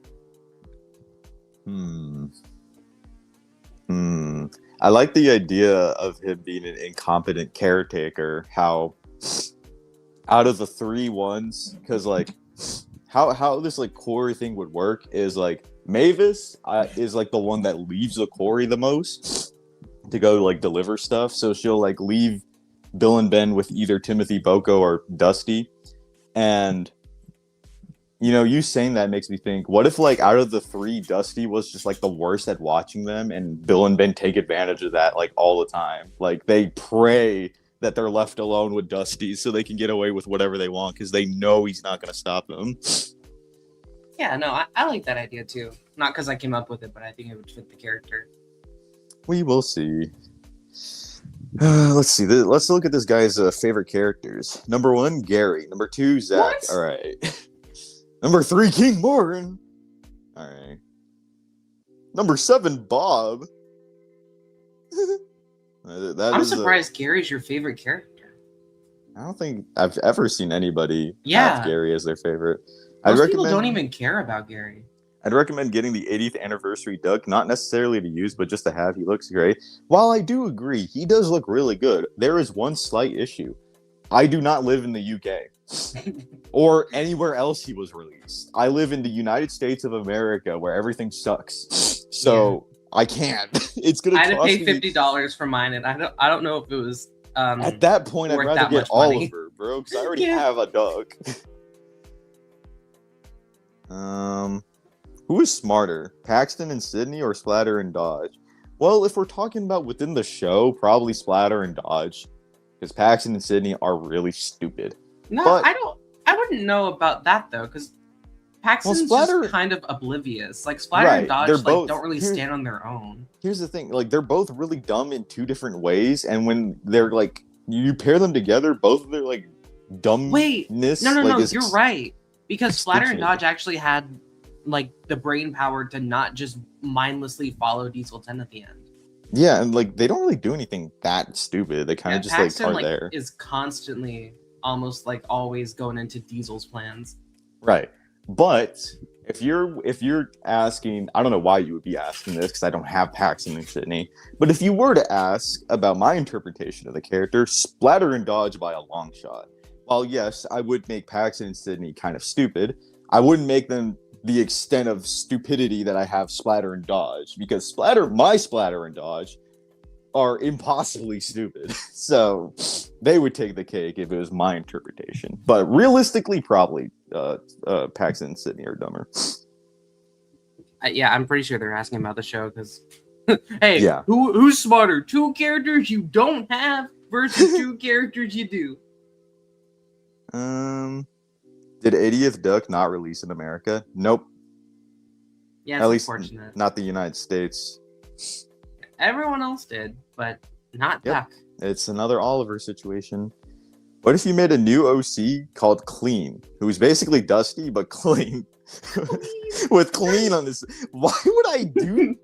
I like the idea of him being an incompetent caretaker. How out of the three ones, because like how this like quarry thing would work is like Mavis is like the one that leaves the quarry the most to go like deliver stuff. So she'll like leave Bill and Ben with either Timothy, Boko, or Dusty. And you saying that makes me think, what if like out of the three, Dusty was just like the worst at watching them, and Bill and Ben take advantage of that like all the time. Like they pray that they're left alone with Dusty so they can get away with whatever they want because they know he's not going to stop them. Yeah, no, I like that idea too. Not because I came up with it, but I think it would fit the character. We will see. Let's see. Let's look at this guy's favorite characters. Number 1, Gary. Number 2, Zach. What? All right. Number 3, King Morgan. All right. Number 7, Bob. I'm surprised Gary's your favorite character. I don't think I've ever seen anybody Yeah. have Gary as their favorite. Most people don't even care about Gary. I'd recommend getting the 80th anniversary duck, not necessarily to use, but just to have. He looks great. While I do agree, he does look really good, there is one slight issue. I do not live in the UK or anywhere else he was released. I live in the United States of America where everything sucks. So I can't. It's gonna I had to cost pay me $50 for mine, and I don't know if it was at that point I'd worth rather that get much money. Oliver, bro, because I already have a duck. Who is smarter, Paxton and Sydney or Splatter and Dodge? Well, if we're talking about within the show, probably Splatter and Dodge, because Paxton and Sydney are really stupid. No, But- I wouldn't know about that though, because Paxton's Splatter- just kind of oblivious. Like Splatter Right, and Dodge they're like both- don't really here- stand on their own. Here's the thing, like they're both really dumb in two different ways, and when they're like you pair them together, both of their like dumbness. Wait, no, is you're right. Because Splatter and extinction. Dodge actually had like the brain power to not just mindlessly follow Diesel 10 at the end. Yeah, and like they don't really do anything that stupid. They kind of just Paxton like are there. is constantly almost like always going into Diesel's plans. Right. But if you're asking, I don't know why you would be asking this because I don't have Paxton and Sydney, but if you were to ask about my interpretation of the character, Splatter and Dodge by a long shot. While yes, I would make Paxton and Sydney kind of stupid, I wouldn't make them the extent of stupidity that I have Splatter and Dodge, because my Splatter and Dodge are impossibly stupid. So they would take the cake if it was my interpretation. But realistically, probably Paxton and Sydney are dumber. Yeah, I'm pretty sure they're asking about the show because, hey, Yeah. who's smarter? 2 characters you don't have versus 2 characters you do. Did 80th Duck not release in America? Nope. Yeah, it's At least unfortunate. not the United States. Everyone else did, but not Yep. Duck. It's another Oliver situation. What if you made a new OC called Clean, who's basically Dusty but clean? With Clean on this. Why would I do?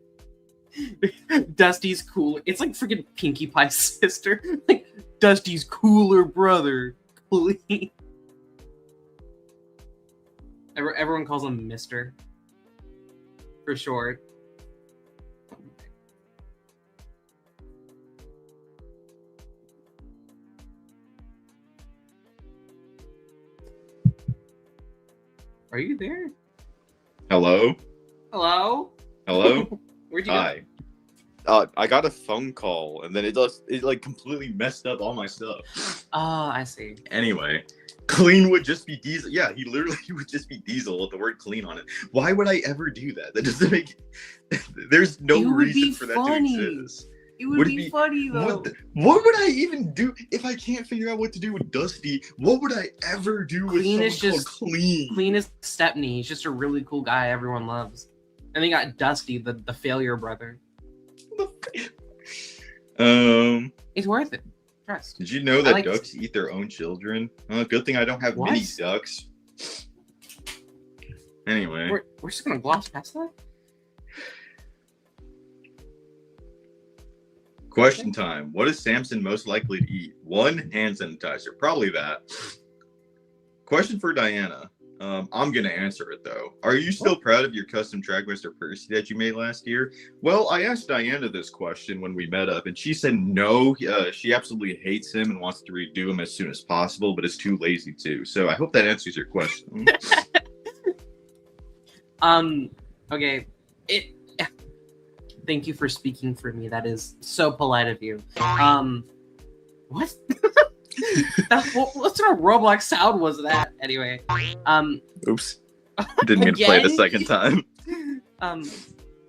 Dusty's cool. It's like freaking Pinkie Pie's sister. Like Dusty's cooler brother. Clean. Everyone calls him Mister. For short. Are you there? Hello? Hello? Hello? Where'd you go? Hi. I got a phone call and then it like completely messed up all my stuff. Oh, I see. Anyway, Clean would just be Diesel. Yeah, he literally would just be Diesel with the word clean on it. Why would I ever do that? That doesn't make there's no It would reason be for that funny. to exist. It would be funny though. What would I even do if I can't figure out what to do with Dusty? What would I ever do with someone called Clean? Clean is Stepney. He's just a really cool guy everyone loves. And they got Dusty, the failure brother. It's worth it. Trust. Did you know that ducks eat their own children? Good thing I don't have mini ducks. Anyway, we're just gonna gloss past that. Question time. What is Samson most likely to eat? 1, hand sanitizer. Probably that. Question for Diana. I'm going to answer it, though. Are you still proud of your custom Trackmaster Percy that you made last year? Well, I asked Diana this question when we met up, and she said no. She absolutely hates him and wants to redo him as soon as possible, but is too lazy to. So I hope that answers your question. Okay. Thank you for speaking for me. That is so polite of you. What? What sort of Roblox sound was that? Anyway. Oops. Didn't mean to play it a second time.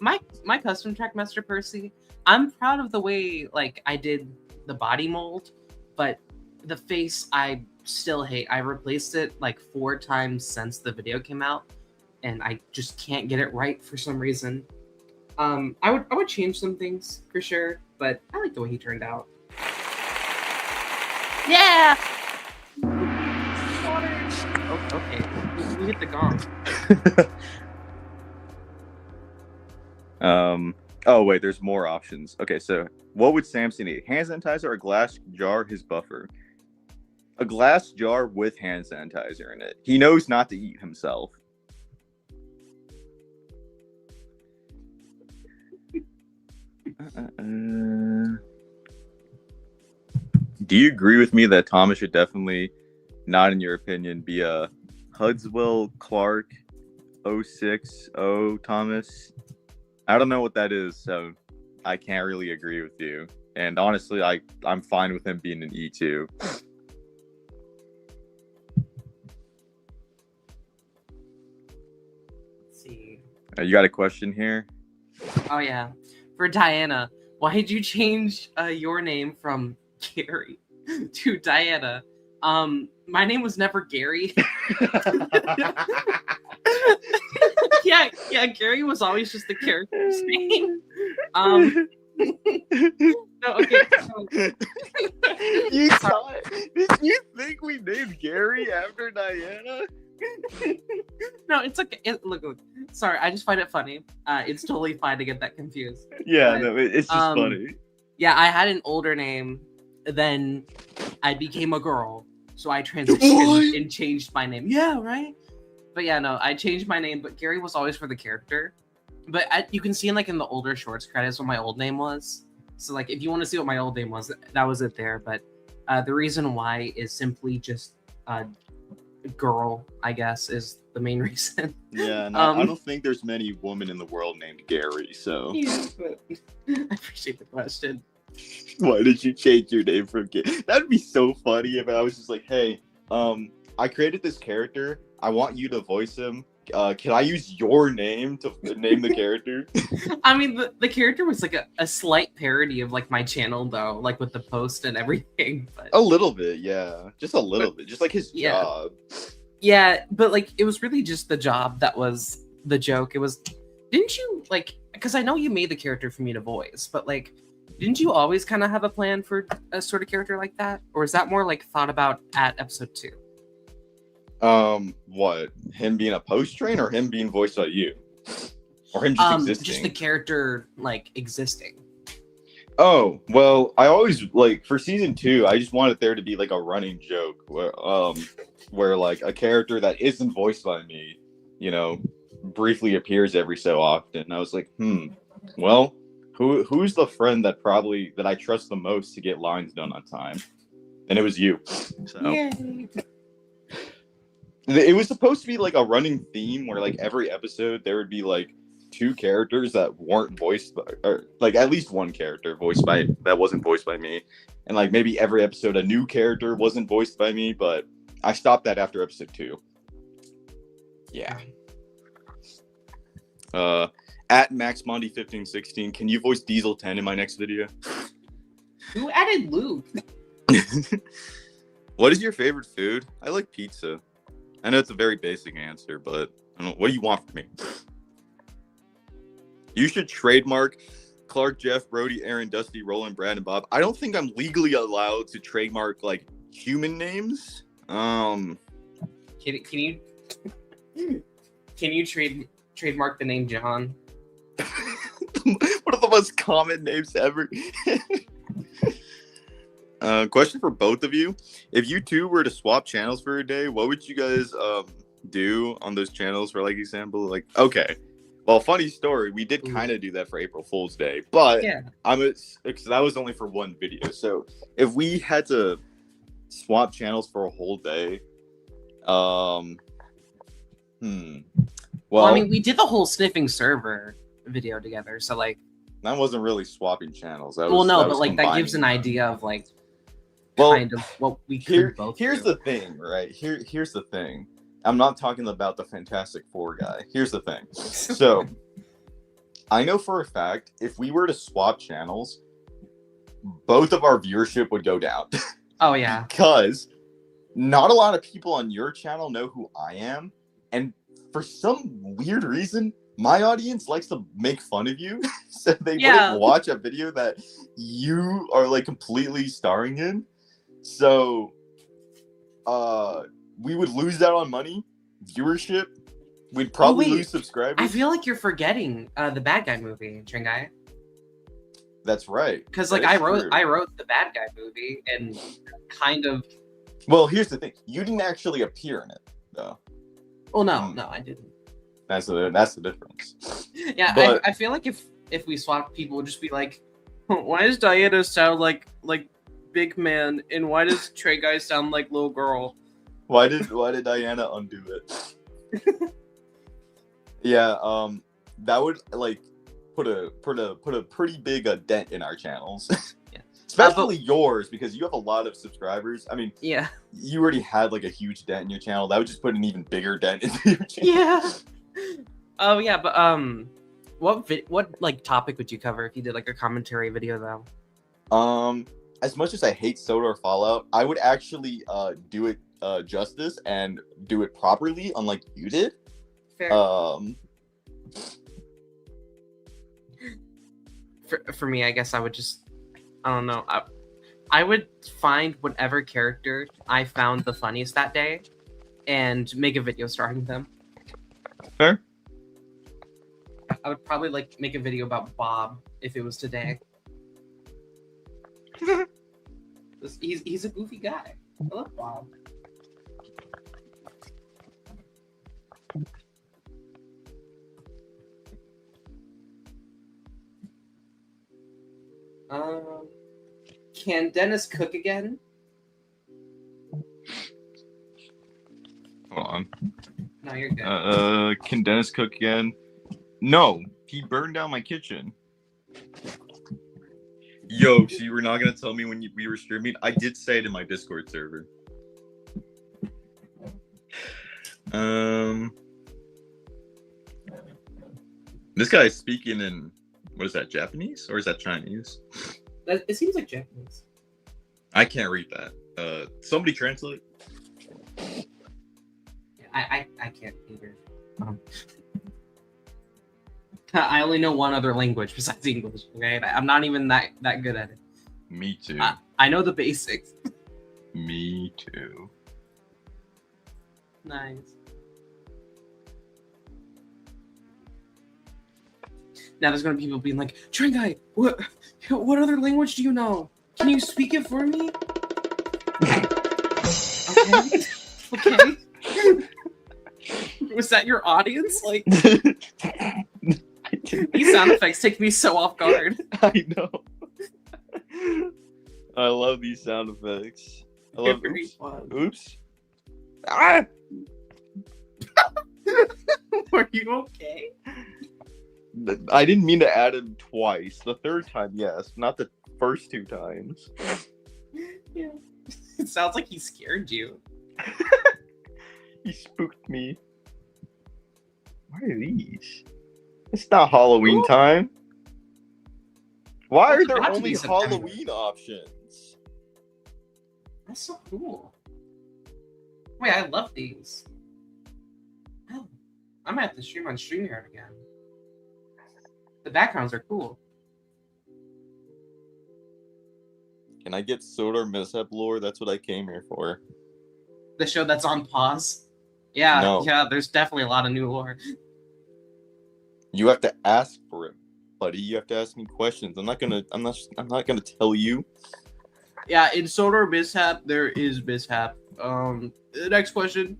My custom Trackmaster Percy, I'm proud of the way I did the body mold, but the face I still hate. I replaced it 4 times since the video came out, and I just can't get it right for some reason. I would change some things for sure, but I like the way he turned out. Yeah. Oh, okay. We hit the gong. Oh wait, there's more options. Okay, so what would Samson eat? Hand sanitizer, a glass jar, his buffer. A glass jar with hand sanitizer in it. He knows not to eat himself. Do you agree with me that Thomas should definitely, not in your opinion, be a Hudswell Clark 060 Thomas? I don't know what that is, so I can't really agree with you. And honestly, I'm fine with him being an E2. Let's see. You got a question here? Oh yeah. For Diana, why did you change your name from Gary to Diana? My name was never Gary. yeah, Gary was always just the character's name. No, okay. You saw it. Did you think we named Gary after Diana? No, it's okay. Look. Sorry, I just find it funny. It's totally fine to get that confused. Yeah, no, it's just funny. Yeah, I had an older name, then I became a girl, so I transitioned and changed my name. Yeah, right? But yeah, no, I changed my name, but Gary was always for the character. But you can see in the older shorts credits what my old name was. So if you want to see what my old name was, that was it there. But the reason why is simply just girl, I guess, is the main reason. Yeah, no, I don't think there's many women in the world named Gary, so. Yeah, but I appreciate the question. Why did you change your name from Gary? That'd be so funny if I was just like, hey, I created this character. I want you to voice him. Can I use your name to name the character? I mean, the character was a slight parody of my channel, though, with the post and everything. But... A little bit, yeah. Just a little bit. Just his job. Yeah, but it was really just the job that was the joke. It was, didn't you because I know you made the character for me to voice, but didn't you always kind of have a plan for a sort of character like that? Or is that more thought about at episode 2? What? Him being a post train or him being voiced by you? Or him just existing? Just the character, existing. Oh, well, I always, for season 2, I just wanted there to be, a running joke where a character that isn't voiced by me, briefly appears every so often. I was like, well, who's the friend that I trust the most to get lines done on time? And it was you. So. Yay. It was supposed to be a running theme where every episode there would be 2 characters that weren't voiced by, or at least one character that wasn't voiced by me, and maybe every episode a new character wasn't voiced by me, but I stopped that after episode 2. Yeah. At MaxMondi1516, can you voice Diesel 10 in my next video? Who added Luke? What is your favorite food? I like pizza. I know it's a very basic answer, but I don't know. What do you want from me? You should trademark Clark, Jeff, Brody, Aaron, Dusty, Roland, Brad, and Bob. I don't think I'm legally allowed to trademark like human names. Can you trademark the name John? One of the most common names ever. Question for both of you. If you two were to swap channels for a day, what would you guys do on those channels for like example? Like, okay. Well, funny story. We did kind of do that for April Fool's Day, but Yeah. because that was only for one video. So if we had to swap channels for a whole day, well, I mean, we did the whole sniffing server video together, so like, that wasn't really swapping channels. That well, was, no, that but was like that gives an combining. idea of like Well, kind of what we could both here's do. the thing, right? Here's the thing. I'm not talking about the Fantastic Four guy. Here's the thing. So, I know for a fact, if we were to swap channels, both of our viewership would go down. Oh yeah. Because not a lot of people on your channel know who I am. And for some weird reason, my audience likes to make fun of you. So they wouldn't watch a video that you are like completely starring in. So we would lose out on money, viewership. We'd probably lose subscribers. I feel like you're forgetting the bad guy movie, Tringai. That's right. Because like I wrote the bad guy movie and kind of. Well, here's the thing. You didn't actually appear in it, though. Well, no, I didn't. That's the difference. Yeah, but I feel like if we swapped, people would just be like, why does Diana sound like big man, and why does Trey guy sound like little girl? Why did Diana undo it? Yeah, that would like put a pretty big dent in our channels. Yeah. Especially yours, because you have a lot of subscribers. I mean, yeah, you already had like a huge dent in your channel. That would just put an even bigger dent into your channel. Yeah. Oh yeah, but what like topic would you cover if you did like a commentary video though? As much as I hate Soda or Fallout, I would actually do it justice and do it properly, unlike you did. Fair. For me, I guess I would just, I don't know. I would find whatever character I found the funniest that day, and make a video starring them. Fair. I would probably like make a video about Bob if it was today. He's a goofy guy. I love Bob. Can Dennis cook again? Hold on. No, you're good. Can Dennis cook again? No, he burned down my kitchen. Yo, so you were not gonna tell me when we were streaming? I did say it in my Discord server. This guy is speaking in, what is that, Japanese or is that Chinese? It seems like Japanese. I can't read that. Somebody translate. I can't either. I only know one other language besides English. Okay, I'm not even that good at it. Me too. I know the basics. Me too. Nice. Now there's gonna be people being like, Tringai, what other language do you know? Can you speak it for me? Okay. Okay. Was that your audience? Like, these sound effects take me so off guard. I know. I love these sound effects. I love oops. Oops. Ah! Were you okay? I didn't mean to add him twice. The third time, yes. Not the first two times. Yeah. It sounds like he scared you. He spooked me. What are these? It's not Halloween Ooh. time. Why It's are there about to only be September. Halloween options? That's so cool. Wait, I love these. Oh, I might have to stream on StreamYard again. The backgrounds are cool. Can I get Solar Mishap lore? That's what I came here for. The show that's on pause. Yeah, No. yeah. There's definitely a lot of new lore. You have to ask for it, buddy. You have to ask me questions. I'm not gonna tell you. Yeah, in Solar Mishap, there is mishap. Next question.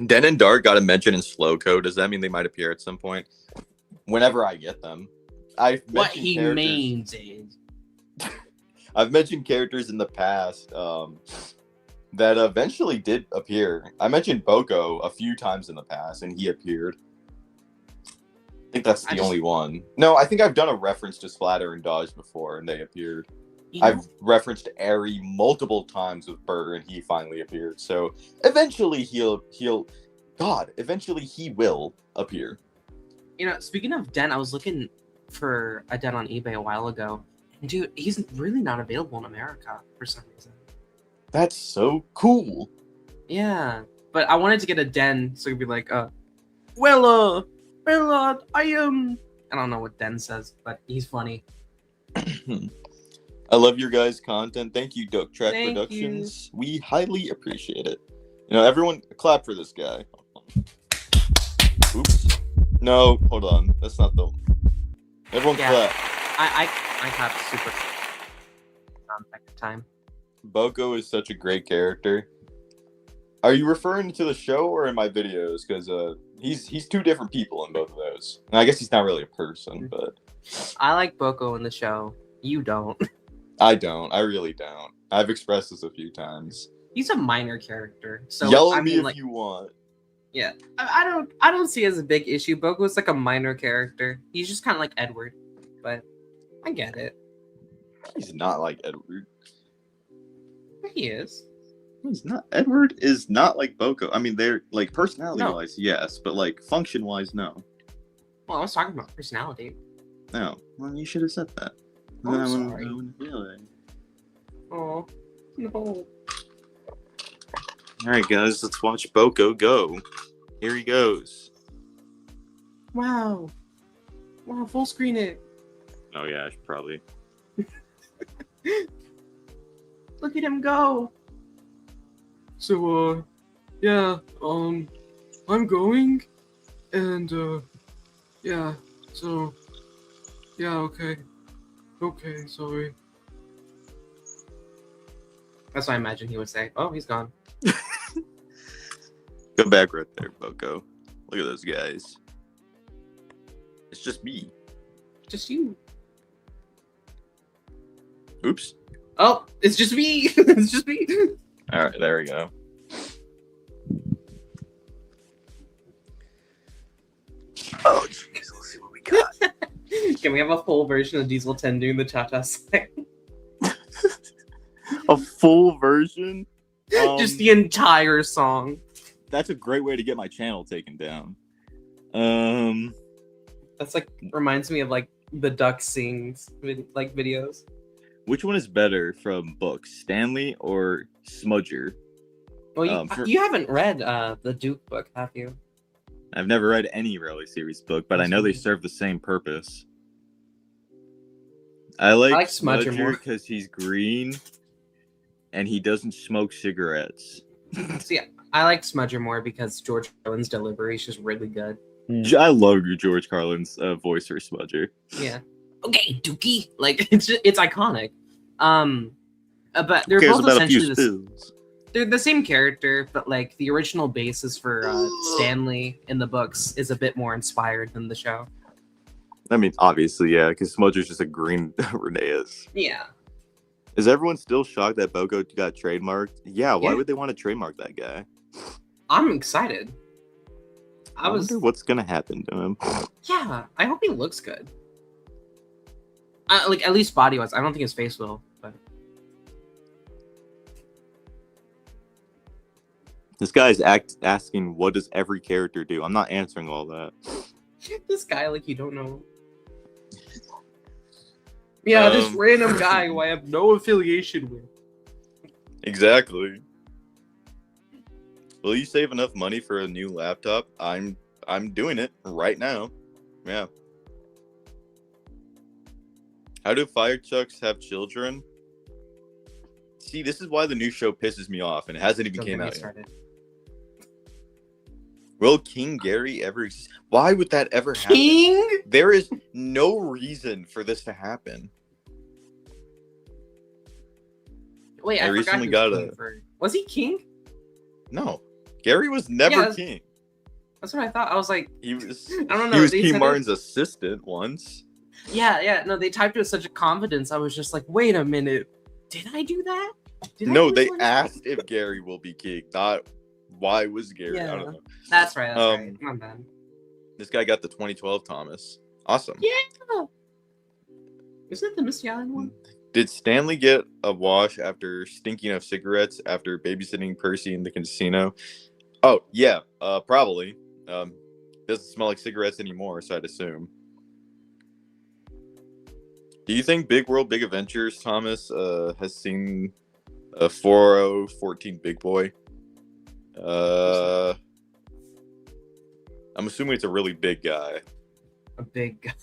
Den and Dark got a mention in slow code. Does that mean they might appear at some point? Whenever I get them. What he means is I've mentioned characters in the past that eventually did appear. I mentioned Boko a few times in the past, and he appeared. I think that's the only one. No, I think I've done a reference to Splatter and Dodge before, and they appeared. I've referenced Airy multiple times with Burr, and he finally appeared. So eventually eventually he will appear. You know, speaking of Den, I was looking for a Den on eBay a while ago. And dude, he's really not available in America for some reason. That's so cool. Yeah, but I wanted to get a Den so it'd be like, I don't know what Den says, but he's funny. I love your guys' content. Thank you, Duck Track Thank Productions. We highly appreciate it. You know, everyone clap for this guy. Oops. No, hold on. That's not the. Everyone clap. I clapped super second time. Boko is such a great character. Are you referring to the show or in my videos? Because he's two different people in both of those. And I guess he's not really a person, but I like Boko in the show. You don't. I don't. I really don't. I've expressed this a few times. He's a minor character, so yell at me if you want. Yeah, I don't see it as a big issue. Boko's like a minor character. He's just kind of like Edward, but I get it. He's not like Edward. He is. He's not. Edward is not like Boko. I mean, they're like personality-wise, yes, but like function-wise, no. Well, I was talking about personality. No, well, you should have said that. Oh, I'm sorry. Oh, no. All right, guys, let's watch Boko go. Here he goes. Wow, full screen it. Oh yeah, I should probably. Look at him go. So, yeah, I'm going, and yeah, so, yeah, okay, sorry. That's what I imagine he would say. Oh, he's gone. Go back right there, Boko. Look at those guys. It's just me. Just you. Oops. Oh, it's just me. It's just me. All right, there we go. Oh, jeez, let's see what we got. Can we have a full version of Diesel 10 doing the cha-cha sing? A full version? Just the entire song. That's a great way to get my channel taken down. That's like reminds me of like the Duck Sings like videos. Which one is better from books, Stanley or Smudger? Well, you haven't read the Duke book, have you? I've never read any Rally series book, but I know they serve the same purpose. I like Smudger because he's green and he doesn't smoke cigarettes. So yeah, I like Smudger more because George Carlin's delivery is just really good. I love George Carlin's voice for Smudger. Yeah. Okay, Dookie. Like it's iconic. But they're both essentially they're the same character, but like the original basis for Stanley in the books is a bit more inspired than the show. I mean, obviously, yeah, because Smudger's just a green Rheneas. Yeah. Is everyone still shocked that Boko got trademarked? Yeah, why would they want to trademark that guy? I'm excited. I wonder what's gonna happen to him. Yeah, I hope he looks good. Like at least body wise. I don't think his face will, but This guy's asking, what does every character do? I'm not answering all that. This guy, like, you don't know. Yeah, this random guy who I have no affiliation with. Exactly. Will you save enough money for a new laptop? I'm doing it right now. Yeah. How do fire trucks have children? See, this is why the new show pisses me off, and it hasn't even came out yet. Will King Gary ever? Why would that ever happen? King? There is no reason for this to happen. Wait, I recently got Was he king? No, Gary was never king. That's what I thought. I was like, he was. I don't know. He was King Martin's assistant once. Yeah. No, they typed it with such a confidence. I was just like, wait a minute, did I do that? No, they asked if Gary will be king, not why was Gary. Yeah. I don't know. That's right. Right. My bad. This guy got the 2012 Thomas. Awesome. Yeah. Isn't it the Misty Island one? Did Stanley get a wash after stinking of cigarettes after babysitting Percy in the casino? Oh, yeah, probably. Doesn't smell like cigarettes anymore, so I'd assume. Do you think Big World, Big Adventures, Thomas, has seen a 4014 Big Boy? I'm assuming it's a really big guy. A big guy.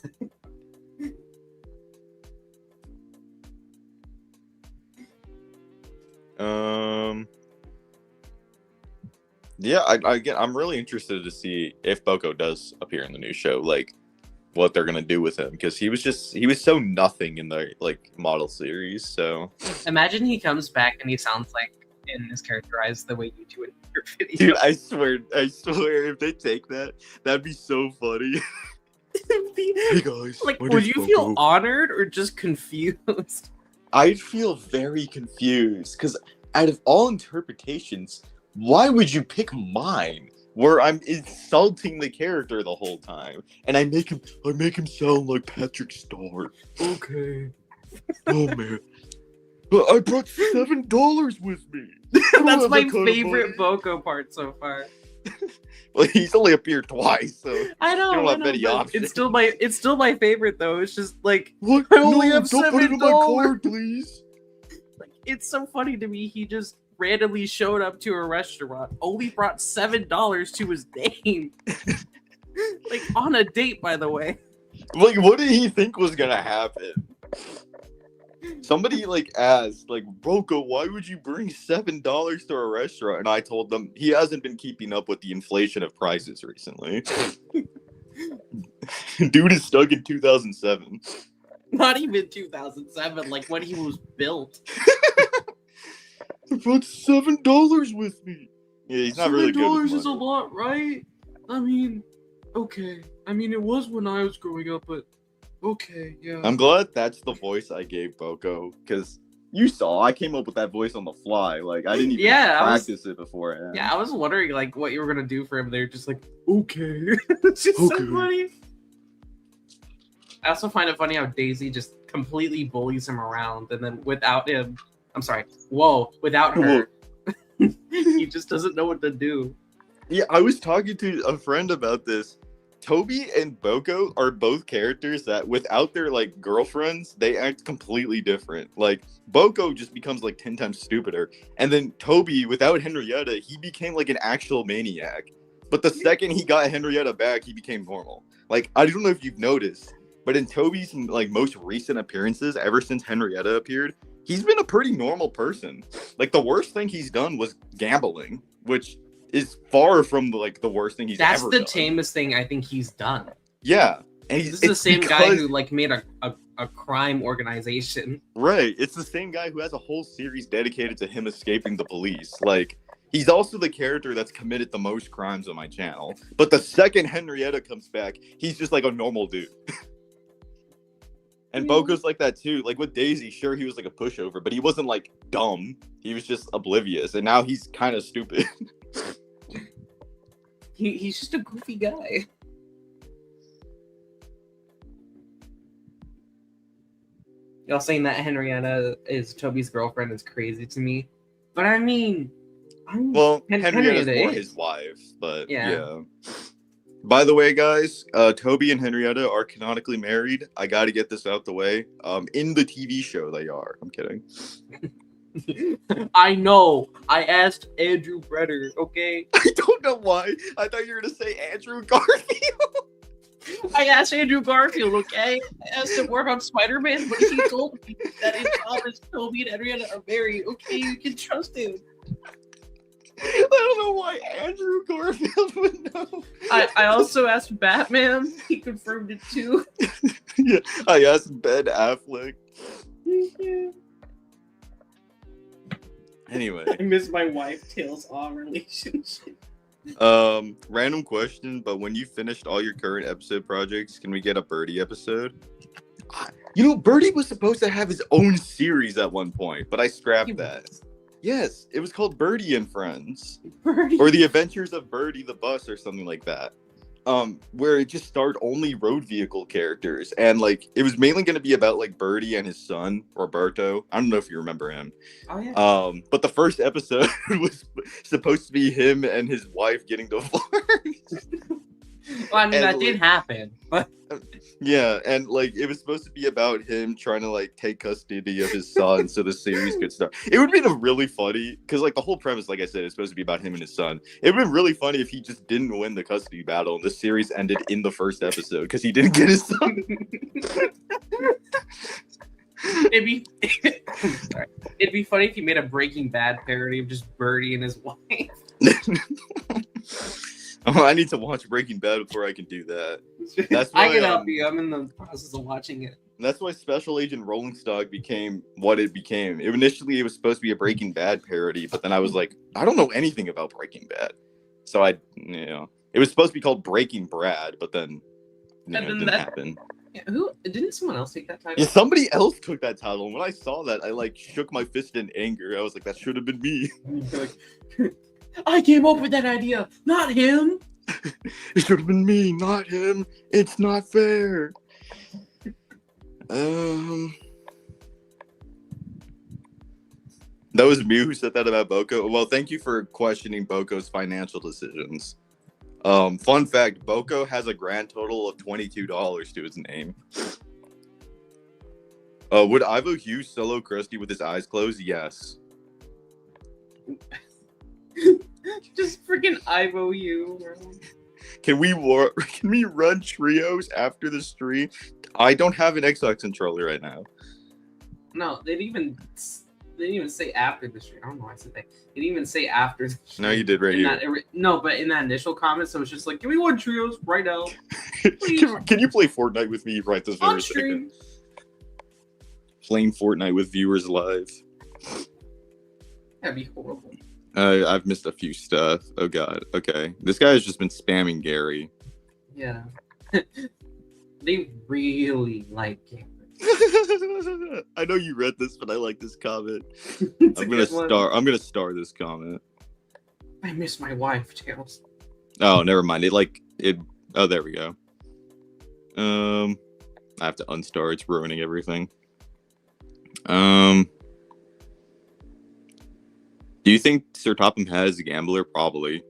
Yeah, I'm really interested to see if Boko does appear in the new show, like what they're gonna do with him, because he was so nothing in the like model series. So imagine he comes back and he sounds like and is characterized the way you do in your video. Dude, I swear, if they take that, that'd be so funny. Hey guys, like, would you feel honored or just confused? I'd feel very confused, because out of all interpretations, why would you pick mine, where I'm insulting the character the whole time, and I make him sound like Patrick Star? Okay. Oh man. But I brought $7 with me. That's my favorite Boko part so far. Well, he's only appeared twice, so I know. You don't have many options. It's still my favorite though. It's just like, what? I only have don't put it in my card, please. Like, it's so funny to me. He just randomly showed up to a restaurant, only brought $7 to his name, like on a date, by the way. Like, what did he think was gonna happen? Somebody like asked, like, Boko, why would you bring $7 to a restaurant? And I told them he hasn't been keeping up with the inflation of prices recently. Dude is stuck in 2007. Not even 2007, like when he was built. I brought $7 with me. Yeah, he's not really good. $7 is a lot, right? I mean, okay. I mean, it was when I was growing up, but okay, yeah. I'm glad that's the voice I gave Boko, because you saw I came up with that voice on the fly. Like, I didn't even practice it beforehand. Yeah, I was wondering like what you were gonna do for him. They're just like, okay. It's just so funny. I also find it funny how Daisy just completely bullies him around, and then without him, without her, he just doesn't know what to do. Yeah, I was talking to a friend about this. Toby and Boko are both characters that without their like girlfriends, they act completely different. Like Boko just becomes like 10 times stupider. And then Toby, without Henrietta, he became like an actual maniac. But the second he got Henrietta back, he became normal. Like, I don't know if you've noticed, but in Toby's like most recent appearances, ever since Henrietta appeared, he's been a pretty normal person. Like, the worst thing he's done was gambling, which is far from the worst thing he's ever done. That's the tamest thing I think he's done. Yeah. And this is the same guy who like made a crime organization. Right. It's the same guy who has a whole series dedicated to him escaping the police. Like, he's also the character that's committed the most crimes on my channel. But the second Henrietta comes back, he's just like a normal dude. And Boko's like that too. Like with Daisy, sure, he was like a pushover, but he wasn't like dumb. He was just oblivious. And now he's kind of stupid. He's just a goofy guy. Y'all saying that Henrietta is Toby's girlfriend is crazy to me. But I mean, Well, Henrietta's more is. his wife, but Yeah. yeah. By the way, guys, Toby and Henrietta are canonically married. I got to get this out the way. In the TV show, they are. I'm kidding. I know. I asked Andrew Brenner, okay? I don't know why. I thought you were going to say Andrew Garfield. I asked Andrew Garfield, okay? I asked him more about Spider-Man, but he told me that his fathers, Toby and Henrietta, are married. Okay, you can trust him. I don't know why Andrew Garfield would know. I also asked Batman. He confirmed it too. Yeah, I asked Ben Affleck. Anyway, I miss my wife Tails Aw relationship. random question, but when you finished all your current episode projects, can we get a Birdie episode? You know, Birdie was supposed to have his own series at one point, but I scrapped that. Yes, it was called Birdie and Friends. Birdie. Or The Adventures of Birdie the Bus or something like that. Where it just starred only road vehicle characters. And like it was mainly gonna be about like Birdie and his son, Roberto. I don't know if you remember him. Oh yeah. But the first episode was supposed to be him and his wife getting divorced. Well, I mean, and that did happen, but yeah, and like it was supposed to be about him trying to like take custody of his son so the series could start. It would have been really funny because like the whole premise, like I said, is supposed to be about him and his son. It would have been really funny if he just didn't win the custody battle and the series ended in the first episode because he didn't get his son. It'd be funny if he made a Breaking Bad parody of just Birdie and his wife. Oh, I need to watch Breaking Bad before I can do that. That's why, I can help you. I'm in the process of watching it. That's why Special Agent Rolling Stock became what it became. Initially, it was supposed to be a Breaking Bad parody, but then I was like, I don't know anything about Breaking Bad. So it was supposed to be called Breaking Brad, but then, it didn't happen. Yeah, didn't someone else take that title? Yeah, somebody else took that title. And when I saw that, I like shook my fist in anger. I was like, that should have been me. Like, I came up with that idea, not him. It should have been me, not him. It's not fair. That was me who said that about Boko. Well, thank you for questioning Boko's financial decisions. Fun fact, Boko has a grand total of $22 to his name. Would Ivo Hughes solo Krusty with his eyes closed? Yes. Just freaking Ivo you. Can we run trios after the stream? I don't have an Xbox controller right now. No, they didn't even say after the stream. I don't know why I said that. They didn't even say after the stream. No, you did right here. No, but in that initial comment, so it's just like, give me one trios right now. Can you play Fortnite with me right this very second? Playing Fortnite with viewers live. That'd be horrible. I've missed a few stuff. Oh god. Okay. This guy has just been spamming Gary. Yeah. They really like Gary. I know you read this, but I like this comment. I'm gonna star this comment. I miss my wife, Tails. Oh, never mind. Oh, there we go. I have to unstar. It's ruining everything. Do you think Sir Topham has a gambler? Probably.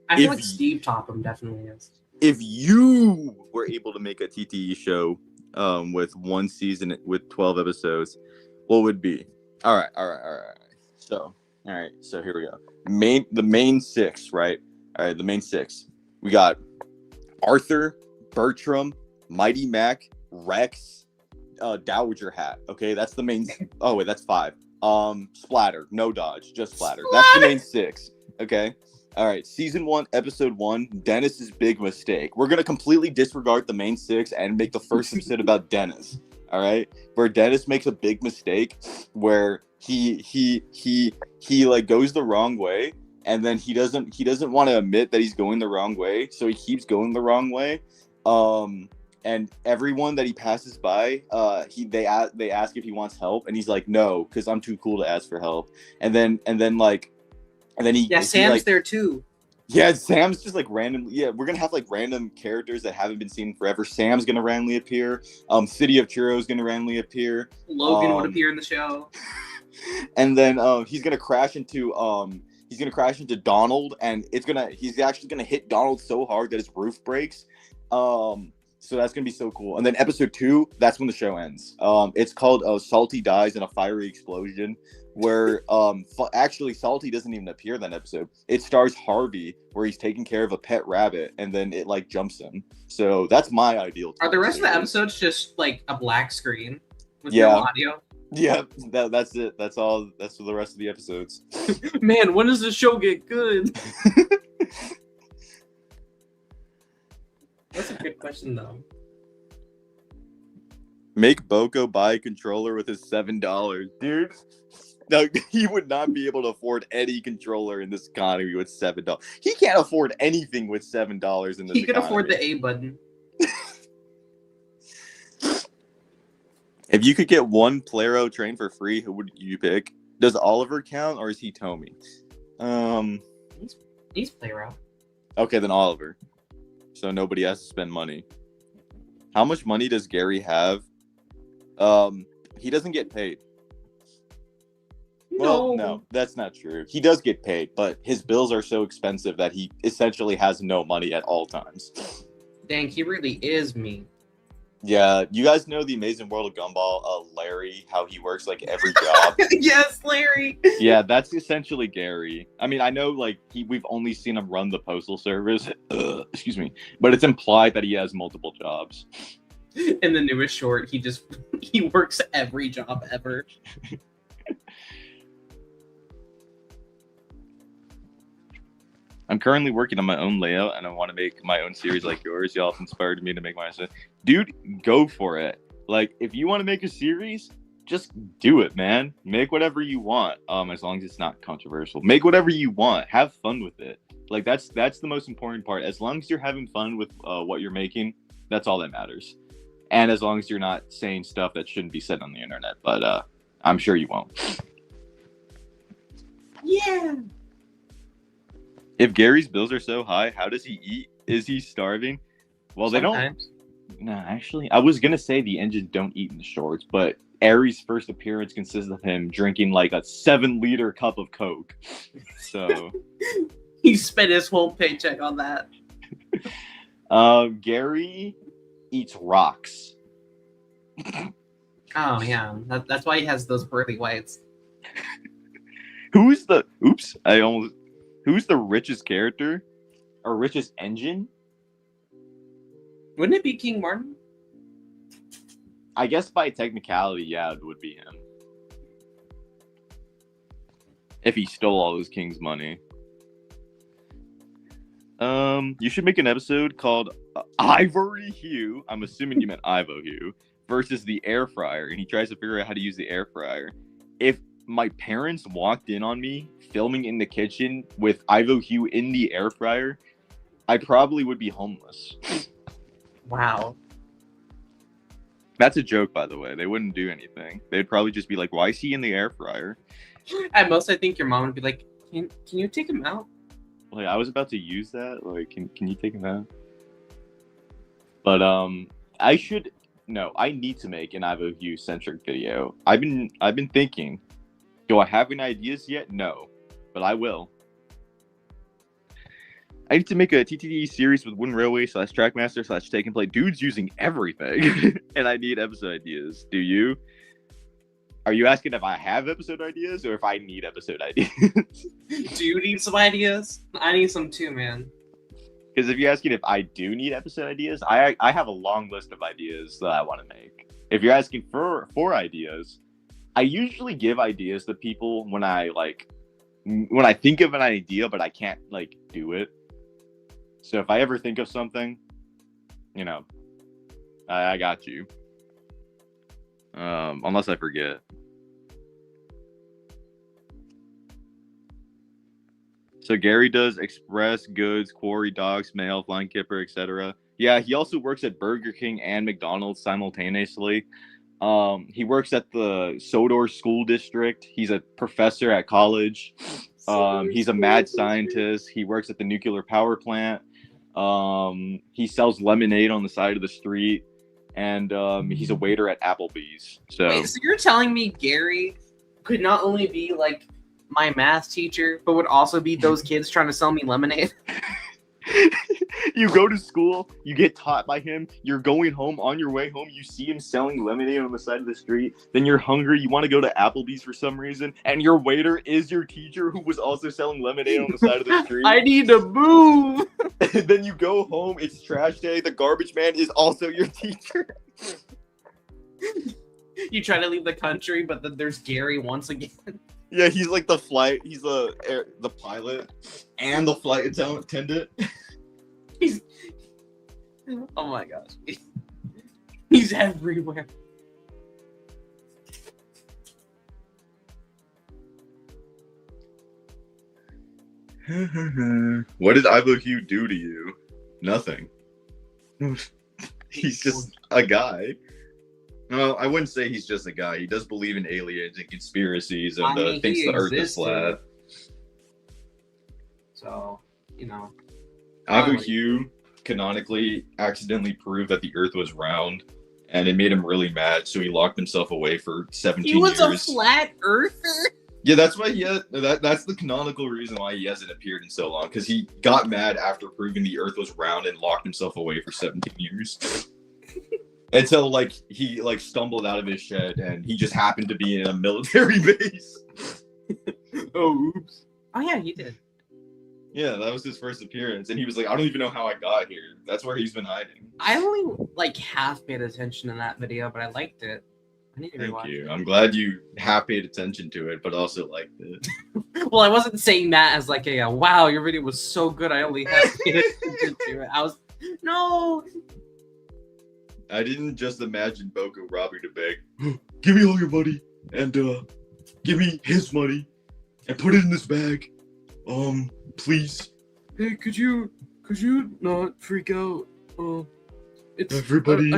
I feel like Steve Topham definitely is. If you were able to make a TTE show with one season with 12 episodes, what would it be? All right. So here we go. The main six, right? All right, the main six. We got Arthur, Bertram, Mighty Mac, Rex, Dowager Hat. Okay, that's the main. Oh wait, that's 5. Splatter, no dodge, just Splatter. That's the main 6. Okay. All right. Season 1, episode 1. Dennis's big mistake. We're gonna completely disregard the main 6 and make the first episode about Dennis. All right, where Dennis makes a big mistake, where he like goes the wrong way, and then he doesn't want to admit that he's going the wrong way, so he keeps going the wrong way. And everyone that he passes by, they ask if he wants help, and he's like, no, because I'm too cool to ask for help. And then Sam's there too. Yeah, Sam's just like random. Yeah, we're gonna have like random characters that haven't been seen forever. Sam's gonna randomly appear. City of Churros gonna randomly appear. Logan would appear in the show. And then he's gonna crash into he's gonna crash into Donald, and he's actually gonna hit Donald so hard that his roof breaks. So that's gonna be so cool. And then episode 2, that's when the show ends. It's called Salty Dies in a Fiery Explosion, where actually Salty doesn't even appear in that episode. It stars Harvey, where he's taking care of a pet rabbit, and then it like jumps him. So that's my ideal. Are the rest of the episodes just like a black screen with Yeah. no audio? Yeah, that's it. That's all. That's for the rest of the episodes. Man, when does the show get good? That's a good question, though. Make Boko buy a controller with his $7, dude. No, he would not be able to afford any controller in this economy with $7. He can't afford anything with $7 in this. He could afford the A button. If you could get one Plero train for free, who would you pick? Does Oliver count, or is he Tommy? He's Plero. Okay, then Oliver. So nobody has to spend money. How much money does Gary have? He doesn't get paid. Well, no, that's not true. He does get paid, but his bills are so expensive that he essentially has no money at all times. Dang, he really is me. Yeah, you guys know the Amazing World of Gumball, Larry, how he works like every job. Yes, Larry. Yeah, that's essentially Gary. I mean, I know like we've only seen him run the postal service. Excuse me, but it's implied that he has multiple jobs. In the newest short, he works every job ever. I'm currently working on my own layout, and I want to make my own series like yours. Y'all have inspired me to make my own. Dude, go for it. Like, if you want to make a series, just do it, man. Make whatever you want. As long as it's not controversial. Make whatever you want. Have fun with it. Like, that's the most important part. As long as you're having fun with what you're making, that's all that matters. And as long as you're not saying stuff that shouldn't be said on the internet. But I'm sure you won't. Yeah. If Gary's bills are so high, how does he eat? Is he starving? Well, Sometimes. they don't. No, actually, I was gonna say the engines don't eat in the shorts, but Aries' first appearance consists of him drinking like a 7-liter cup of Coke. So He spent his whole paycheck on that. Gary eats rocks. Oh yeah, that's why he has those pearly whites. Who's the richest character or richest engine? Wouldn't it be King Martin? I guess by technicality, yeah, it would be him. If he stole all those king's money. You should make an episode called Ivory Hue. I'm assuming you meant Ivo Hue versus the air fryer, and he tries to figure out how to use the air fryer. If my parents walked in on me filming in the kitchen with Ivo Hue in the air fryer, I probably would be homeless. Wow. That's a joke, by the way. They wouldn't do anything. They'd probably just be like, why is he in the air fryer? At most, I think your mom would be like, can you take him out? Like, I was about to use that. Like, can you take him out? But I need to make an Ivo Hue centric video. I've been thinking. Do I have any ideas yet? No, but I will. I need to make a TTD series with Wooden Railway / Trackmaster / Take and Play. Dude's using everything, and I need episode ideas. Do you? Are you asking if I have episode ideas or if I need episode ideas? Do you need some ideas? I need some too, man. Because if you're asking if I do need episode ideas, I have a long list of ideas that I want to make. If you're asking for ideas, I usually give ideas to people when I think of an idea, but I can't like do it. So if I ever think of something, I got you. Unless I forget. So Gary does express goods, quarry dogs, mail, flying kipper, etc. Yeah, he also works at Burger King and McDonald's simultaneously. He works at the Sodor School District. He's a professor at college. He's a mad scientist. He works at the nuclear power plant. He sells lemonade on the side of the street. And he's a waiter at Applebee's. So wait, so you're telling me Gary could not only be like my math teacher, but would also be those kids trying to sell me lemonade. You go to school, you get taught by him, you're going home, on your way home, you see him selling lemonade on the side of the street, then you're hungry, you want to go to Applebee's for some reason, and your waiter is your teacher who was also selling lemonade on the side of the street. I need to move. And then you go home, it's trash day, the garbage man is also your teacher. You try to leave the country, but then there's Gary once again. Yeah, he's like the pilot and the flight attendant. He's oh my gosh. He's everywhere. What did Ivo Hugh do to you? Nothing. He's just a guy. No, I wouldn't say he's just a guy. He does believe in aliens and conspiracies and thinks the Earth is flat. So, you know. Ivo Hugh canonically accidentally proved that the Earth was round, and it made him really mad, so he locked himself away for 17 years. He was a flat earther? Yeah, that's why that's the canonical reason why he hasn't appeared in so long, because he got mad after proving the Earth was round and locked himself away for 17 years. Until he stumbled out of his shed and he just happened to be in a military base. Oh, oops. Oh yeah, he did. Yeah, that was his first appearance, and he was like, "I don't even know how I got here." That's where he's been hiding. I only half paid attention in that video, but I liked it. I need to rewatch. Thank you. I'm glad you half paid attention to it, but also liked it. Well, I wasn't saying that as a wow, your video was so good. I only half paid attention to it. No. I didn't just imagine Boko robbing the bank. Give me all your money and give me his money and put it in this bag. Please. Hey, could you not freak out? It's everybody.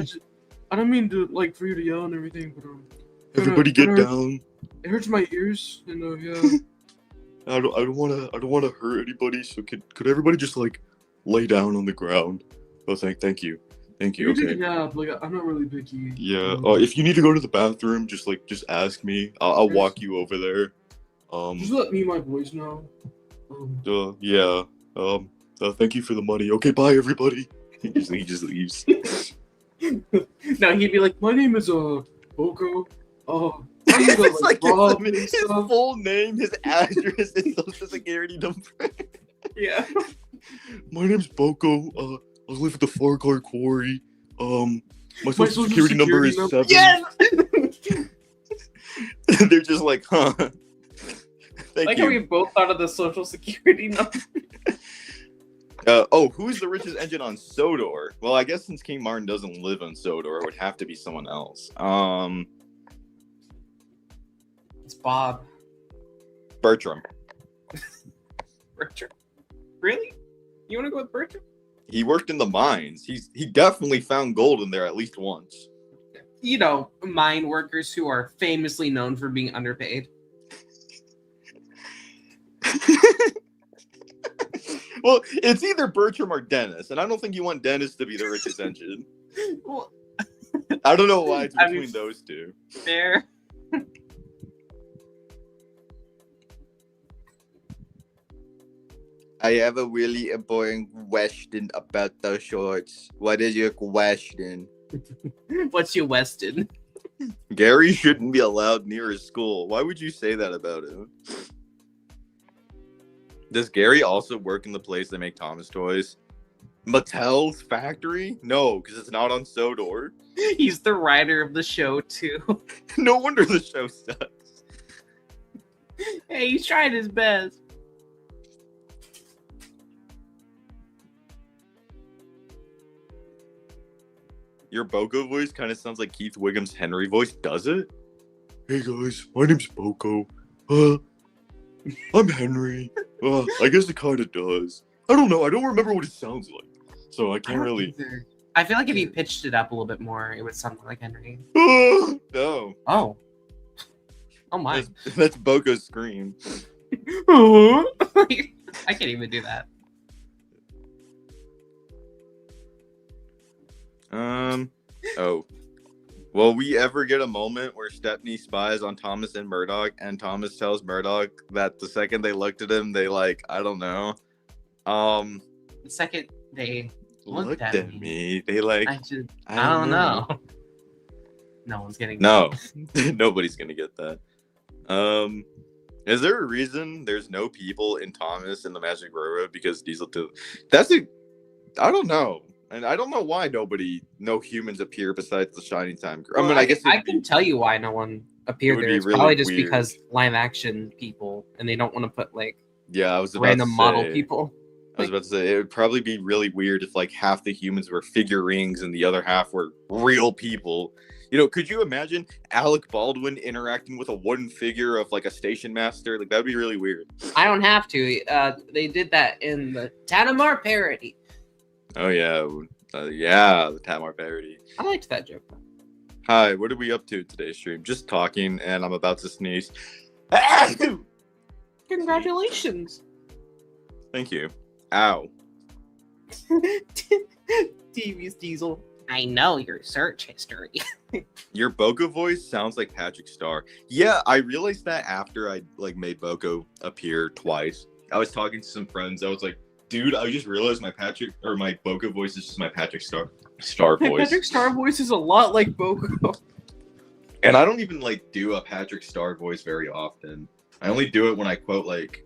I don't mean to for you to yell and everything, but everybody get down. It hurts my ears, and yeah. I don't wanna hurt anybody. So could everybody just lay down on the ground? Oh, thank you. Thank you. Okay. Yeah, I'm not really picky. Yeah. If you need to go to the bathroom, just ask me. I'll walk you over there. Just let me and my boys know. Yeah. Thank you for the money. Okay, bye everybody. He just leaves. No, he'd be like, my name is Boko. It's his full name, his address, his social security number. Yeah. My name's Boko. I live at the Farquhar Quarry. My social security number is 7. Yes! They're just like, huh. Thank you. How we both thought of the social security number. Who's the richest engine on Sodor? Well, I guess since King Martin doesn't live on Sodor, it would have to be someone else. It's Bob. Bertram. Bertram? Really? You want to go with Bertram? He worked in the mines. He definitely found gold in there at least once. You know, mine workers who are famously known for being underpaid. Well, it's either Bertram or Dennis, and I don't think you want Dennis to be the richest engine. Well, I don't know why it's between those two. Fair. I have a really important question about the shorts. What is your question? What's your Weston? Gary shouldn't be allowed near his school. Why would you say that about him? Does Gary also work in the place they make Thomas toys? Mattel's factory? No, because it's not on Sodor. He's the writer of the show, too. No wonder the show sucks. Hey, he's trying his best. Your Boko voice kind of sounds like Keith Wiggum's Henry voice, does it? Hey guys, my name's Boko. I'm Henry. I guess it kind of does. I don't know. I don't remember what it sounds like, so I can't really. Either. I feel like if you pitched it up a little bit more, it would sound like Henry. No. Oh. Oh my. That's Boko's scream. I can't even do that. Oh. Will we ever get a moment where Stepney spies on Thomas and Murdoch, and Thomas tells Murdoch that the second they looked at him, they like, I don't know, The second they looked at me, they like, I don't know. No one's getting No, nobody's gonna get that. Is there a reason there's no people in Thomas and the Magic Railroad? Because Diesel too. I don't know. And I don't know why no humans appear besides the Shining Time Girl. Well, I mean, I guess I can tell you why no one appeared It would there. be It's really probably just weird. because live action people, and they don't want to put like I was about random to model say, people. I was about to say it would probably be really weird if like half the humans were figurines and the other half were real people. You know, could you imagine Alec Baldwin interacting with a wooden figure of like a station master? Like that'd be really weird. I don't have to. They did that in the Tanamar parody. Oh yeah, the Tamar parody. I liked that joke. Hi, what are we up to today's stream? Just talking, and I'm about to sneeze. Congratulations. Thank you. Ow. TV's Diesel. I know your search history. Your Boko voice sounds like Patrick Star. Yeah, I realized that after I like made Boko appear twice. I was talking to some friends. I was like, dude, I just realized my Boko voice is just my Patrick Star voice. Patrick Star voice is a lot like Boko. And I don't even like do a Patrick Star voice very often. I only do it when I quote like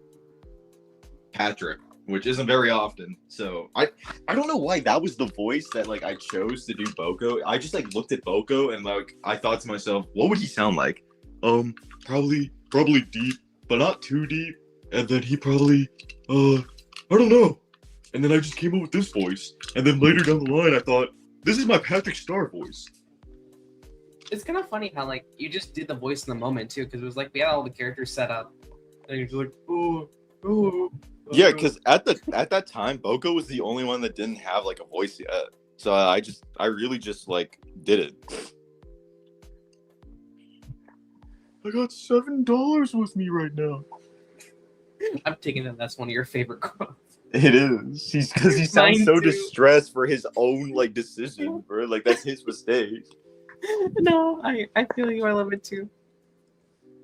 Patrick, which isn't very often. So I don't know why that was the voice that like I chose to do Boko. I just like looked at Boko and like I thought to myself, what would he sound like? Probably deep, but not too deep. And then he probably I don't know. And then I just came up with this voice. And then later down the line I thought, this is my Patrick Star voice. It's kind of funny how like you just did the voice in the moment too, because it was like we had all the characters set up, and you're just like, oh. Yeah, because at that time, Boko was the only one that didn't have like a voice yet. So I really just like did it. I got $7 with me right now. I'm taking that that's one of your favorite quotes. It is. Because he sounds Mine so too. distressed for his own like decision, bro. Like that's his mistake. No, I feel you. I love it too.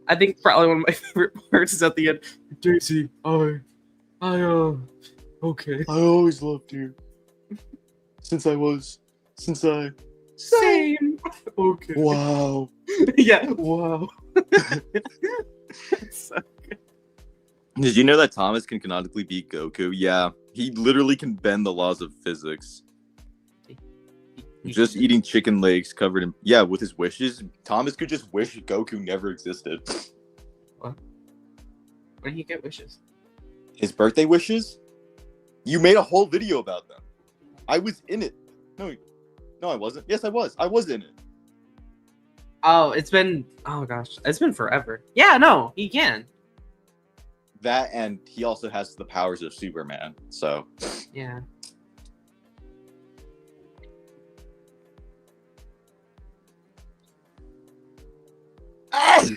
I think probably one of my favorite parts is at the end. Daisy, okay. I always loved you. Since I Same. Okay. Wow. Yeah. Wow. So good. Did you know that Thomas can canonically beat Goku? Yeah. He literally can bend the laws of physics. Just eating chicken legs covered in with his wishes. Thomas could just wish Goku never existed. What? When do you get wishes? His birthday wishes? You made a whole video about them. I was in it. No, I wasn't. Yes, I was. I was in it. Oh, it's been forever. Yeah, no, he can. That, and he also has the powers of Superman. So Yeah.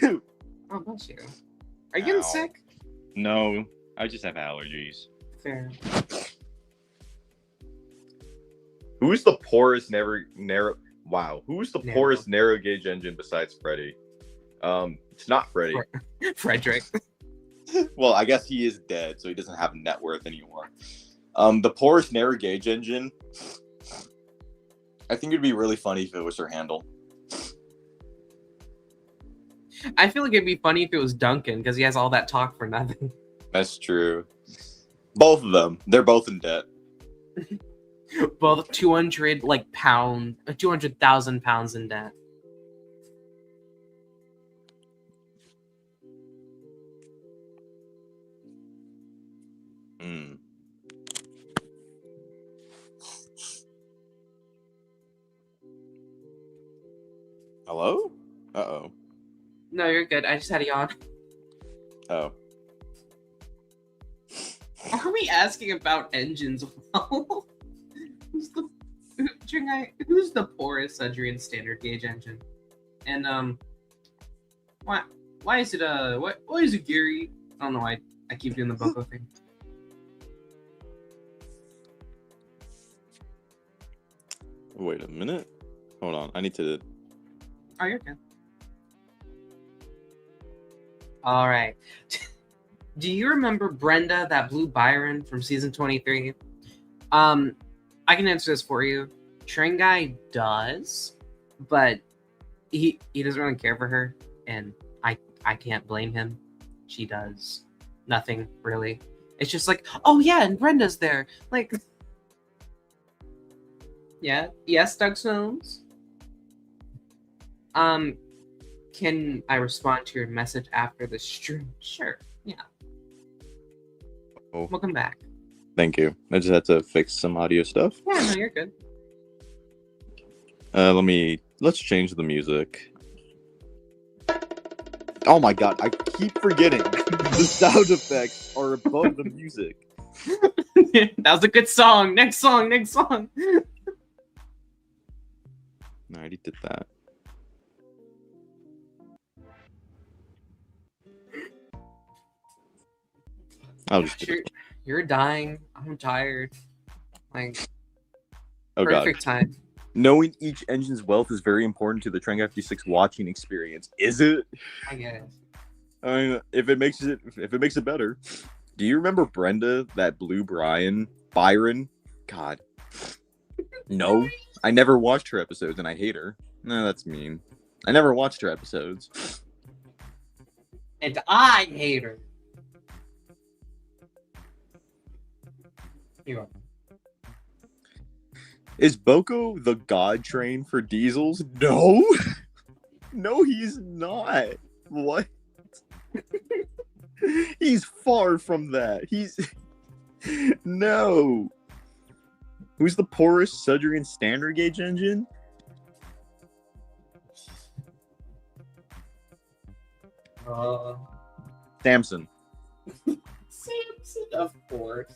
no, Oh, bless you. Are you getting Ow. sick? I just have allergies. Fair. Who's the poorest narrow? Wow, who's the Narrow. poorest narrow gauge engine besides Freddy? It's not Freddy. Frederick. Well, I guess he is dead, so he doesn't have net worth anymore. The poorest narrow gauge engine. I think it'd be really funny if it was her handle. I feel like it'd be funny if it was Duncan because he has all that talk for nothing. That's true. Both of them. They're both in debt. Both 200,000 pounds in debt. Mm. Hello? Uh-oh. No, you're good. I just had a yawn. Oh. Are we asking about engines? Who's the poorest Adrian standard gauge engine? And why is it why is it Gary? I don't know why I keep doing the Boko thing. Wait a minute. Hold on. I need to Oh, you're good. All right. Do you remember Brenda, that blue Byron from season 23? I can answer this for you. Train Guy does, but he doesn't really care for her, and I can't blame him. She does nothing really. It's just like, oh yeah, and Brenda's there. Like, yeah, yes, Doug Snows. Can I respond to your message after the stream? Sure. Yeah. Oh, Welcome back. thank you. I just had to fix some audio stuff. Yeah, no, you're good. Let's change the music. Oh my god, I keep forgetting the sound effects are above the music. That was a good song. Next song. I already did that. I'll just do it. You're dying. I'm tired. Like, Oh god. perfect time. Knowing each engine's wealth is very important to the Trank 56 watching experience. Is it? I guess. I mean, if it makes it better. Do you remember Brenda, that blue Byron? God. No, I never watched her episodes, and I hate her. No, that's mean. I never watched her episodes. And I hate her. You are. Is Boko the god train for diesels? No, no, he's not. What? He's far from that. He's no. Who's the poorest Sudrian standard gauge engine? Samson. Samson, of course.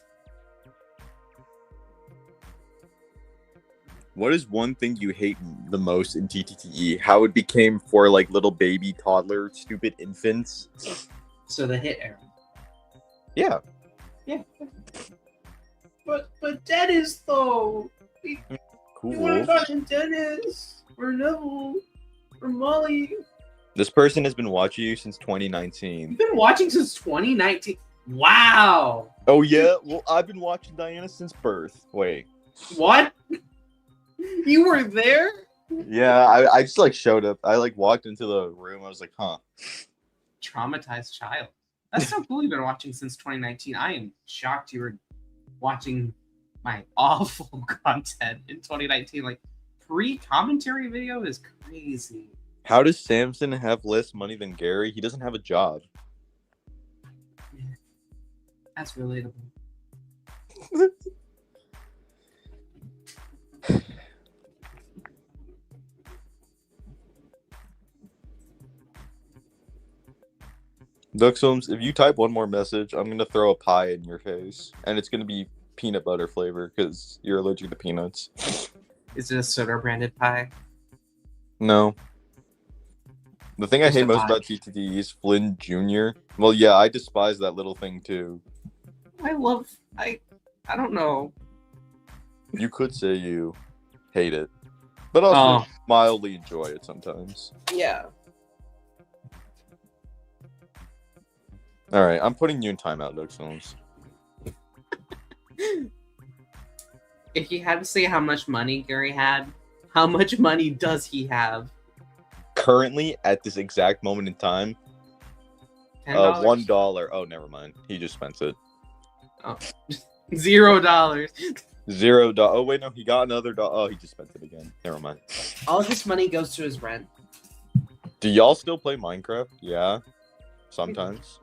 What is one thing you hate the most in TTTE? How it became for like little baby, toddler, stupid infants? So the hit era. Yeah. Yeah. But Dennis though. Cool. We would have gotten Dennis or Neville or Molly. This person has been watching you since 2019. You've been watching since 2019. Wow. Oh yeah? Well, I've been watching Diana since birth. Wait. What? You were there? Yeah, I just like showed up. I like walked into the room. I was like, huh. Traumatized child. That's so cool you've been watching since 2019. I am shocked you were watching my awful content in 2019. Like, pre-commentary video is crazy. How does Samson have less money than Gary? He doesn't have a job. That's relatable. Duxholmes, if you type one more message, I'm gonna throw a pie in your face, and it's gonna be peanut butter flavor because you're allergic to peanuts. Is it a soda branded pie? No. The thing I Just hate a most pie. about TTT is Flynn Jr. Well, yeah, I despise that little thing too. I don't know. You could say you hate it, but also Oh. mildly enjoy it sometimes. Yeah. All right, I'm putting you in timeout, Duxholmes. If you had to say how much money Gary had, how much money does he have? Currently, at this exact moment in time, $10? $1. Oh, never mind. He just spent it. $0. $0. Oh wait, no, he got another dollar. Oh, he just spent it again. Never mind. All of his money goes to his rent. Do y'all still play Minecraft? Yeah, sometimes.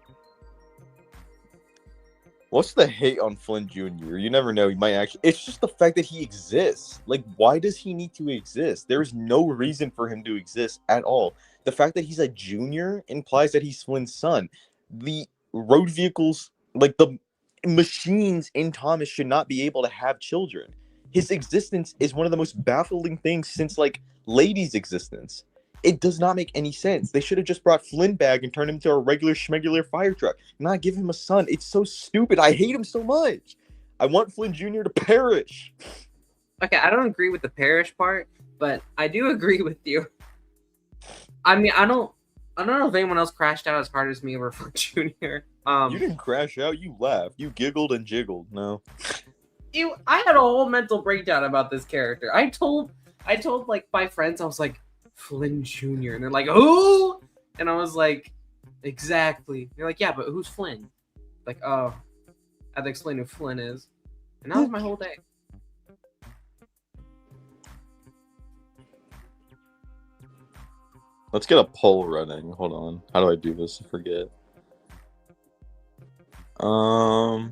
What's the hate on Flynn Jr.? You never know. He might actually. It's just the fact that he exists. Like, why does he need to exist? There is no reason for him to exist at all. The fact that he's a junior implies that he's Flynn's son. The road vehicles, like the machines in Thomas, should not be able to have children. His existence is one of the most baffling things since like Lady's existence. It does not make any sense. They should have just brought Flynn back and turned him to a regular schmegular fire truck, not give him a son. It's so stupid. I hate him so much. I want Flynn Jr. to perish. Okay, I don't agree with the parish part, but I do agree with you. I mean, I don't know if anyone else crashed out as hard as me over Flynn Jr. You didn't crash out. You laughed. You giggled and jiggled. No. I had a whole mental breakdown about this character. I told like my friends, I was like, Flynn Jr. and they're like, who? And I was like, exactly. They're like, yeah, but who's Flynn? Like, oh, I had to explain who Flynn is, and that was my whole day. Let's get a poll running. Hold on. How do I do this? I forget. Uh,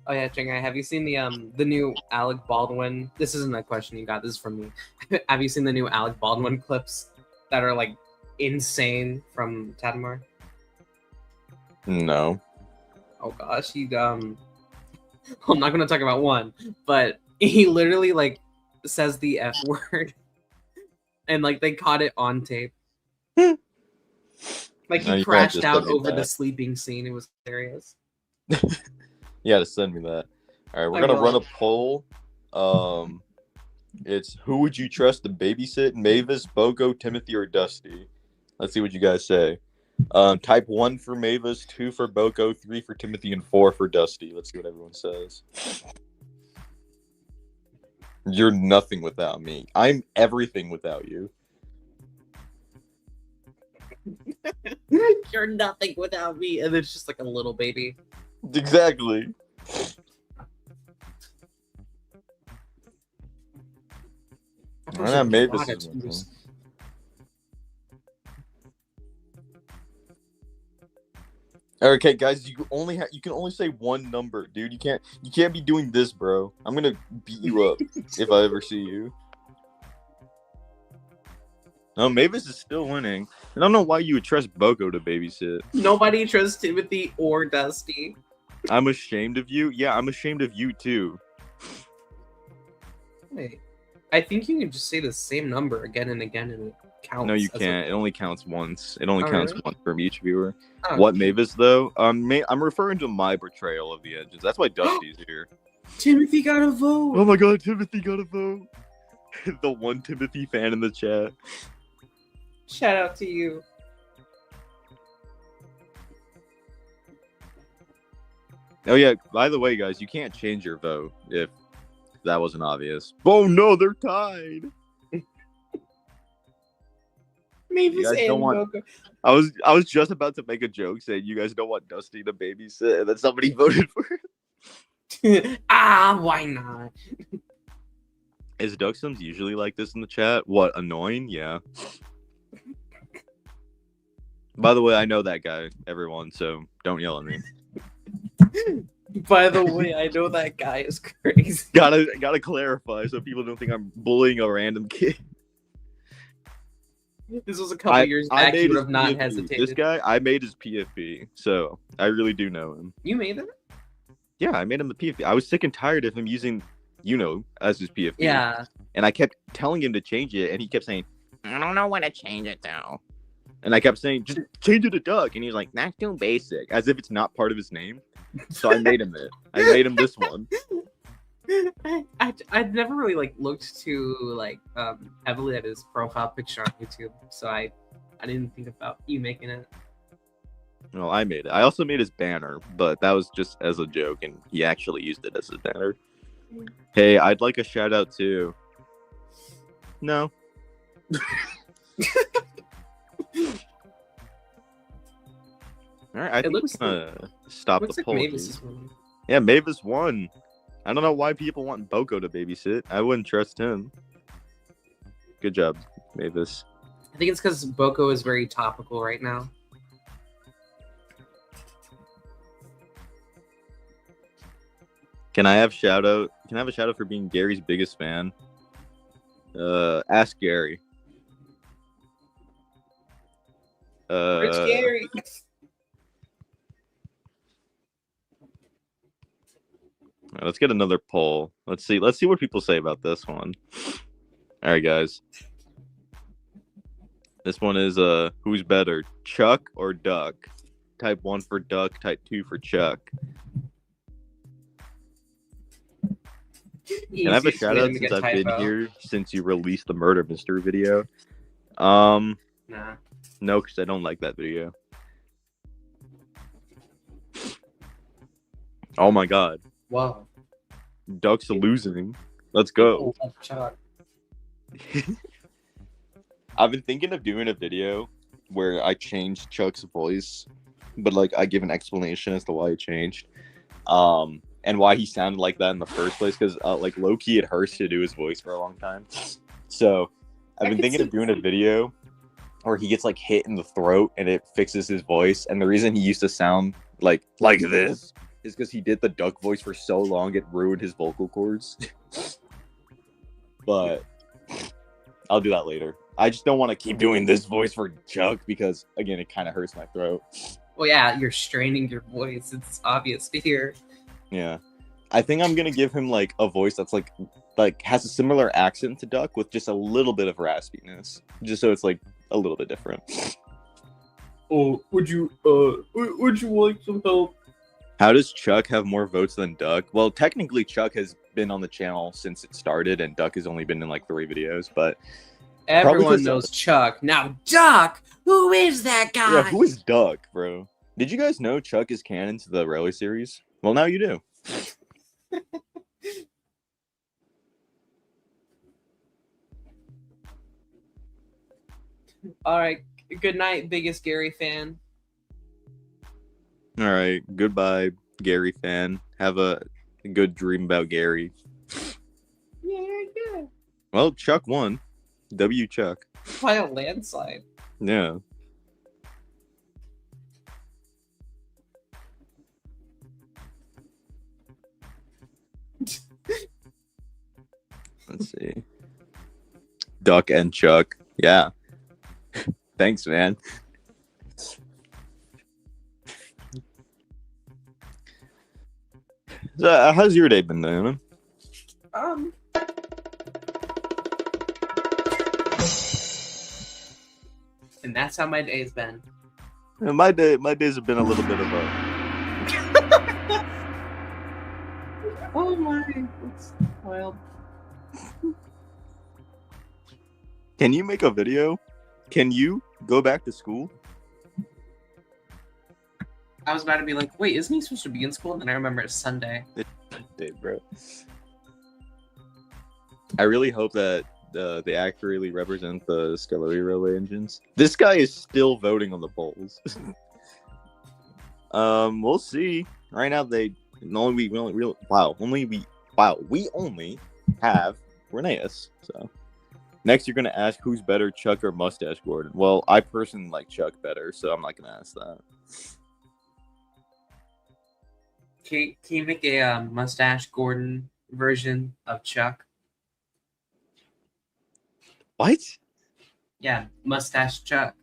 Oh yeah, Chingai, have you seen the new Alec Baldwin? This isn't a question you got. This is from me. Have you seen the new Alec Baldwin clips that are like insane from Tadmar? no. Oh gosh, I'm not gonna talk about one, but he literally like says the F word, and like they caught it on tape. Like No, he you crashed just out sent me over the that. sleeping scene. It was hilarious. You gotta send me that. All right, we're I gonna run a will. poll. It's who would you trust to babysit, Mavis, Boko, Timothy, or Dusty? Let's see what you guys say. Type 1 for Mavis, 2 for Boko, 3 for Timothy, and 4 for Dusty. Let's see what everyone says. You're nothing without me. I'm everything without you. You're nothing without me, and it's just like a little baby. Exactly. There's Yeah, a Mavis lot is of with twos. him. Okay, guys, you can only say one number, dude. You can't be doing this, bro. I'm gonna beat you up if I ever see you. No, Mavis is still winning. I don't know why you would trust Boko to babysit. Nobody trusts Timothy or Dusty. I'm ashamed of you. Yeah, I'm ashamed of you too. Wait, I think you can just say the same number again and again, and it counts. No, you as can't. It only counts once. It only Oh, counts really? once from each viewer. Oh, What Mavis though? I'm referring to my portrayal of the edges. That's why Dusty's here. Timothy got a vote. Oh my god, Timothy got a vote. The one Timothy fan in the chat. Shout out to you. Oh yeah, by the way, guys, you can't change your vote if that wasn't obvious. Oh no, they're tied. Mavis guys don't and want- Boko. I was just about to make a joke saying you guys don't want Dusty to babysit, and then somebody voted for it. Why not? Is Duxums usually like this in the chat? What, annoying? Yeah. By the way, I know that guy, everyone, so don't yell at me. By the way, I know that guy is crazy. Gotta clarify so people don't think I'm bullying a random kid. This was a couple years back. You would have not PFP. hesitated. This guy, I made his PFP, so I really do know him. You made it? Yeah, I made him the PFP. I was sick and tired of him using, as his PFP. Yeah. And I kept telling him to change it, and he kept saying, I don't know when to change it though. And I kept saying, just change it to Duck. And he was like, that's too basic, as if it's not part of his name. So I made him it. I made him this one. I'd never really looked too heavily at his profile picture on YouTube, so I didn't think about you making it. Well, I made it. I also made his banner, but that was just as a joke, and he actually used it as his banner. Hey, I'd like a shout out too. No. All right, I think looks we're gonna stop Looks the like poll. Mavis dude. is winning. Yeah, Mavis won. I don't know why people want Boko to babysit. I wouldn't trust him. Good job, Mavis. I think it's because Boko is very topical right now. Can I have a shout out for being Gary's biggest fan? Ask Gary. It's scary. right, let's get another poll. Let's see what people say about this one. All right, guys. This one is who's better, Chuck or Duck? Type 1 for Duck, type 2 for Chuck. Can I have a Easiest shout way to out make since a I've been typo. here since you released the murder mystery video? Nah. No, because I don't like that video. Oh my god. Whoa. Duck's losing. Let's go. Oh, Chuck. I've been thinking of doing a video where I change Chuck's voice, but like I give an explanation as to why it changed. And why he sounded like that in the first place, because like low-key it hurts to do his voice for a long time. So I've been thinking of doing a video where he gets like hit in the throat and it fixes his voice. And the reason he used to sound like this is because he did the Duck voice for so long it ruined his vocal cords. But I'll do that later. I just don't want to keep doing this voice for Chuck because again it kind of hurts my throat. Well, yeah, you're straining your voice. It's obvious to hear. Yeah, I think I'm gonna give him like a voice that's like has a similar accent to Duck with just a little bit of raspiness, just so it's like a little bit different. Oh, would you like some help? How does Chuck have more votes than Duck? Well, technically Chuck has been on the channel since it started, and Duck has only been in like 3 videos. But Everyone 'cause- knows Chuck. Now, Duck, who is that guy? yeah, who is Duck, bro? Did you guys know Chuck is canon to the Rally series? Well, now you do. All right. Good night, biggest Gary fan. All right, goodbye, Gary fan. Have a good dream about Gary. Yeah. Well, Chuck won. W Chuck. By a landslide. Yeah. Let's see. Duck and Chuck. Yeah. Thanks, man. So, how's your day been, Diana? And that's how my day's been. My days have been a little bit of a. Oh my, that's wild. Can you make a video? Can you go back to school? I was about to be like, wait, isn't he supposed to be in school? And then I remember it's Sunday. Dude, bro. I really hope that they accurately represent the Scaleri Railway engines. This guy is still voting on the polls. We'll see. Right now, we only have Rheneas. So next, you're gonna ask who's better, Chuck or Mustache Gordon. Well, I personally like Chuck better, so I'm not gonna ask that. Can you make a Mustache Gordon version of Chuck? What? Yeah, Mustache Chuck.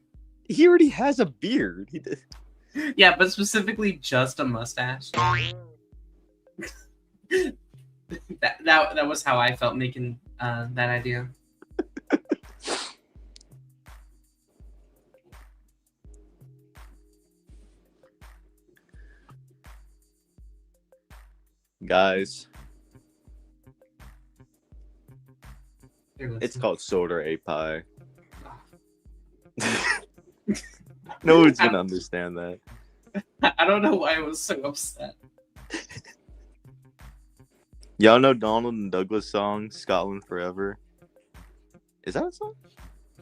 He already has a beard. He did. Yeah, but specifically just a mustache. that was how I felt making that idea. Guys, Here, it's called Soda A Pie. No one's gonna understand that. I don't know why I was so upset. Y'all know Donald and Douglas song "Scotland Forever"? Is that a song?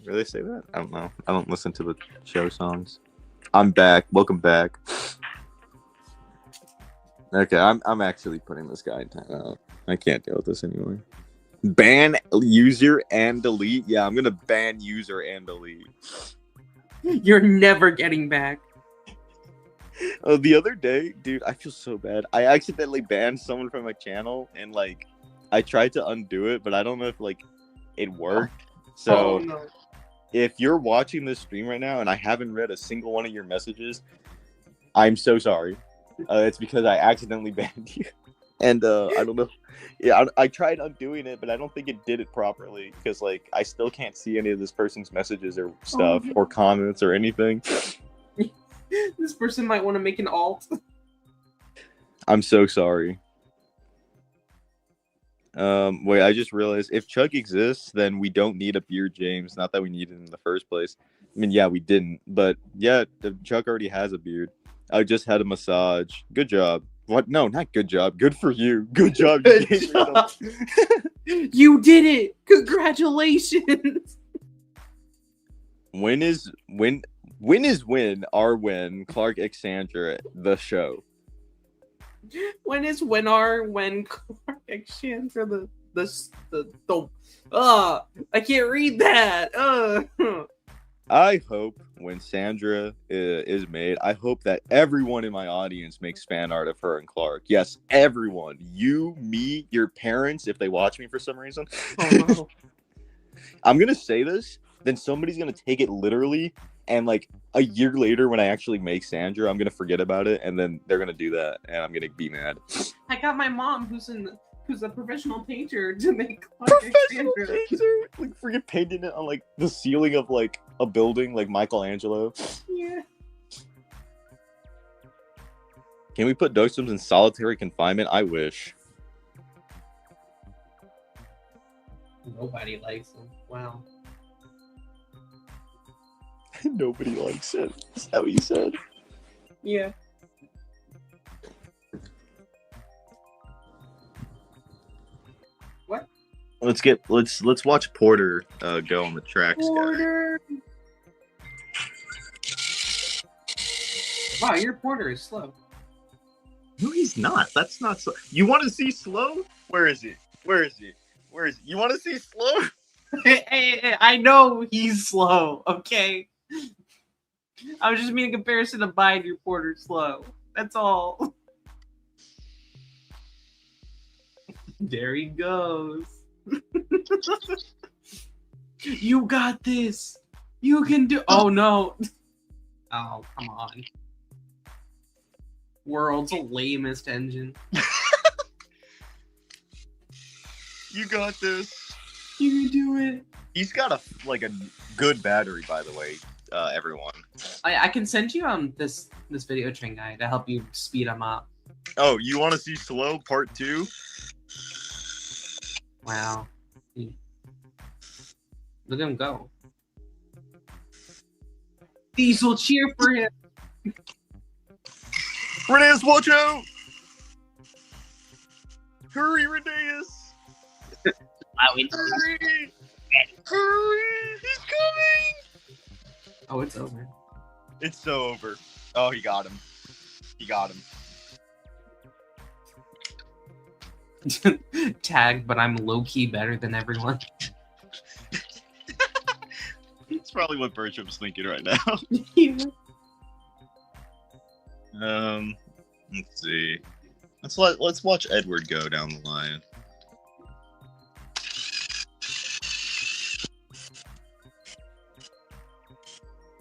Really say that? I don't know. I don't listen to the show songs. I'm back. Welcome back. Okay, I'm actually putting this guy in timeout. I can't deal with this anymore. Ban user and delete. Yeah, I'm gonna ban user and delete. You're never getting back. The other day, dude, I feel so bad. I accidentally banned someone from my channel, and like, I tried to undo it, but I don't know if like it worked. So, no. if you're watching this stream right now and I haven't read a single one of your messages, I'm so sorry. It's because I accidentally banned you. And I don't know. Yeah, I tried undoing it, but I don't think it did it properly because like I still can't see any of this person's messages or stuff or comments or anything. This person might want to make an alt. I'm so sorry. Wait, I just realized if Chuck exists, then we don't need a beard, James. Not that we needed it in the first place. I mean, yeah, we didn't, but yeah, Chuck already has a beard. I just had a massage. Good job. What? No, not good job. Good for you. Good job. You Good gave yourself- You did it! Congratulations! When Clark Xander the show? When Clark exchange for the I can't read that. I hope when Sandra is made, I hope that everyone in my audience makes fan art of her and Clark. Yes, everyone. You, me, your parents, if they watch me for some reason. Oh no. I'm going to say this, then somebody's going to take it literally, and like a year later when I actually make Sandra, I'm going to forget about it, and then they're going to do that, and I'm going to be mad. I got my mom who's a professional painter to make Clark Professional Xander. painter? Like freaking painting it on like the ceiling of like a building like Michelangelo. Yeah. Can we put Doug Sims in solitary confinement? I wish. Nobody likes him. Wow. Nobody likes it. Is that what you said? Yeah. What? Let's watch Porter go on the tracks, guys. Porter. Wow, your Porter is slow. No, he's not. That's not so. You want to see slow? Where is he? Where is he? Where is he? You want to see slow? Hey, I know he's slow. Okay. I was just making a comparison to buying your Porter slow. That's all. There he goes. You got this. You can do. Oh no. Oh, come on. World's lamest engine. You got this. You can do it. He's got a good battery, by the way. Everyone. I can send you this video train guide to help you speed him up. Oh, you want to see slow part 2? Wow. Look at him go. Diesel, cheer for him. Reyes, watch out! Hurry, Reyes! Hurry! Hurry! He's coming! Oh, it's over. It's so over. Oh, he got him. He got him. Tagged, but I'm low-key better than everyone. That's probably what Bertram's thinking right now. Yeah. Let's see. Let's watch Edward go down the line.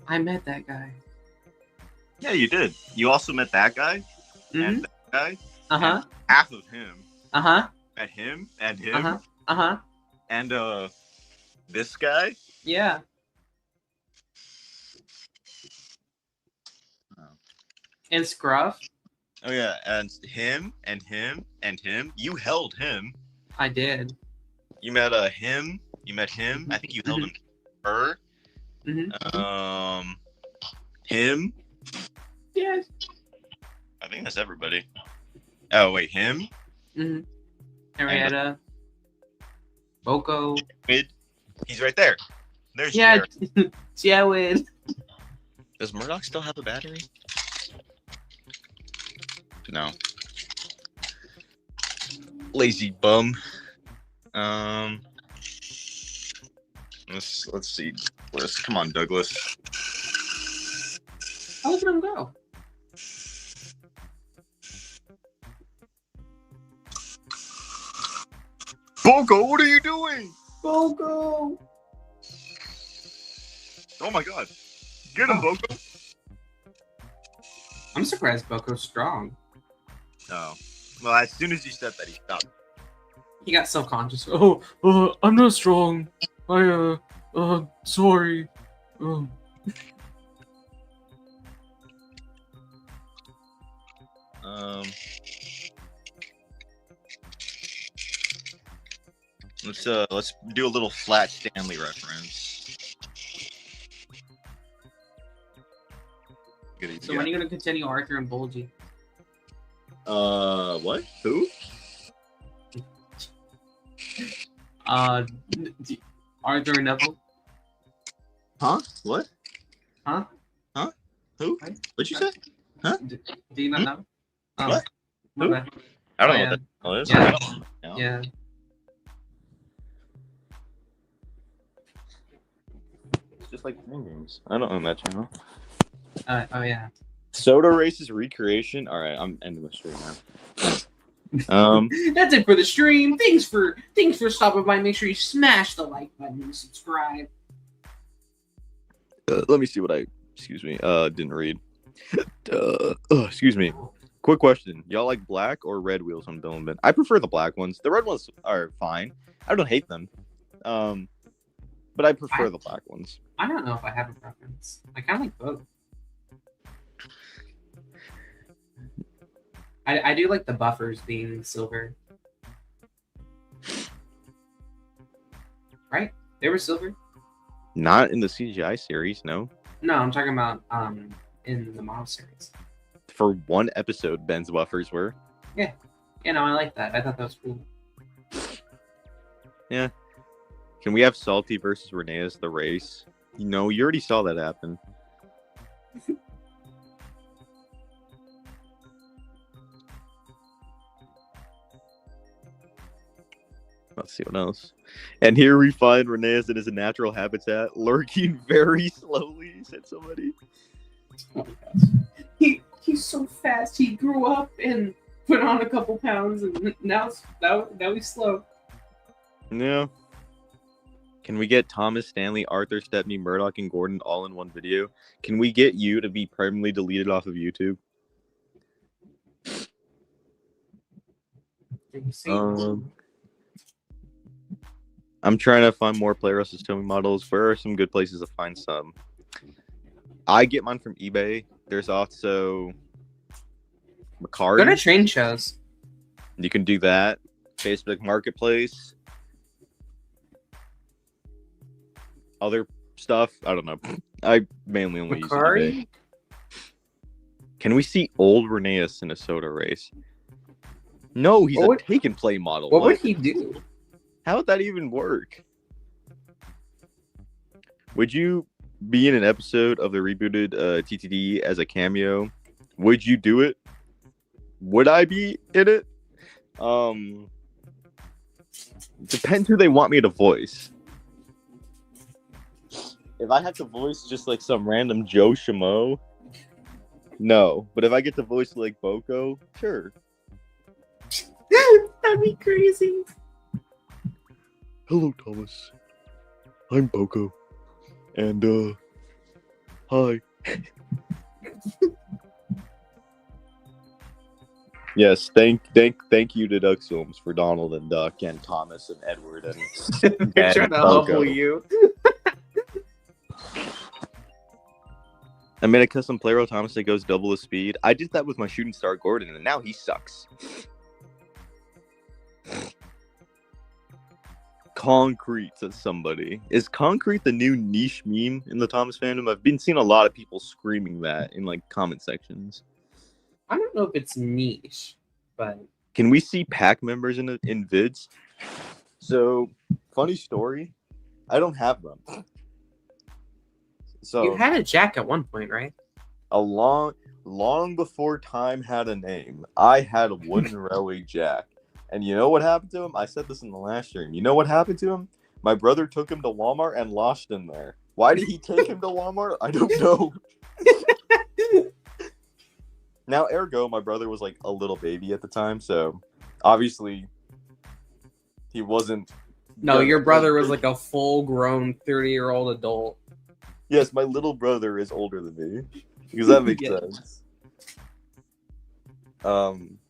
I met that guy. Yeah, you did. You also met that guy Mhm. and that guy. Uh-huh. And half of him. Uh-huh. Met him and him Uh-huh. Uh-huh. and this guy. Yeah. Oh. And Scruff. Oh yeah, and him and him and him. You held him. I did. You met him. You met him. I think you held him. Her. Mm-hmm. Him. Yes. I think that's everybody. Oh wait, him. Mm-hmm. Henrietta. Boko. Jared. He's right there. There's Yeah. Jared. Jared. Does Murdoch still have a battery? No. Lazy bum. Let's see. Come on, Douglas. Oh, look at him go. Boko, what are you doing? Boko. Oh my god. Get him, Boko. I'm surprised Boko's strong. Oh. Well, as soon as you said that, he stopped. He got self-conscious. I'm not strong. Sorry. Let's do a little Flat Stanley reference. So when are you gonna continue Arthur and Bulgy? What? Who? Arthur and Neville. Huh? What? Huh? Huh? Who? What? What'd you say? Huh? Do you not know? Oh, What? my Who? bad. I don't Oh, know yeah. what the hell is. Yeah. I don't know. Yeah. It's just like Mind Games. I don't own that channel. Oh yeah. Soda Races Recreation. All right, I'm ending the stream now. That's it for the stream. Thanks for stopping by. Make sure you smash the like button and subscribe. Let me see what I. Excuse me. Didn't read. Excuse me. Quick question: y'all like black or red wheels on Dylan Bin? I prefer the black ones. The red ones are fine. I don't hate them. But I prefer the black ones. I don't know if I have a preference. I kind of like both. I do like the buffers being silver. Right? They were silver? Not in the CGI series, no. No, I'm talking about in the model series. For one episode, Ben's buffers were. Yeah, no, I like that. I thought that was cool. Yeah. Can we have Salty versus Reneas the race? You know, you already saw that happen. Let's see what else. And here we find Reneas in his natural habitat, lurking very slowly, said somebody. Oh my gosh. He's so fast. He grew up and put on a couple pounds, and now he's slow. Yeah. Can we get Thomas, Stanley, Arthur, Stepney, Murdoch, and Gordon all in one video? Can we get you to be permanently deleted off of YouTube? I'm trying to find more Play Russ's Tomy models. Where are some good places to find some? I get mine from eBay. There's also Macari. Go to train shows. You can do that. Facebook Marketplace. Other stuff, I don't know. I mainly only use eBay. Can we see old Reneas in a soda race? No, he's a take and play model. What would he do? How would that even work? Would you be in an episode of the rebooted TTD as a cameo? Would you do it? Would I be in it? Depends who they want me to voice. If I have to voice just like some random Joe Schmo, no. But if I get to voice like Boko, sure. That'd be crazy. Hello, Thomas. I'm Boko. And, hi. Yes, thank you to Duck Films for Donald and Duck and Thomas and Edward and They're trying to humble you. I made a custom player Thomas that goes double the speed. I did that with my shooting star Gordon, and now he sucks. Concrete, says somebody. Is Concrete the new niche meme in the Thomas fandom? I've been seeing a lot of people screaming that in like comment sections. I don't know if it's niche, but can we see pack members in vids? So, funny story. I don't have them. So you had a Jack at one point, right? A long before time had a name, I had a wooden railway Jack. And you know what happened to him? I said this in the last stream. You know what happened to him? My brother took him to Walmart and lost him there. Why did he take him to Walmart? I don't know. Now, ergo, my brother was like a little baby at the time, so obviously he wasn't. No, your brother was like a full-grown 30-year-old adult. Yes, my little brother is older than me. Because that makes sense.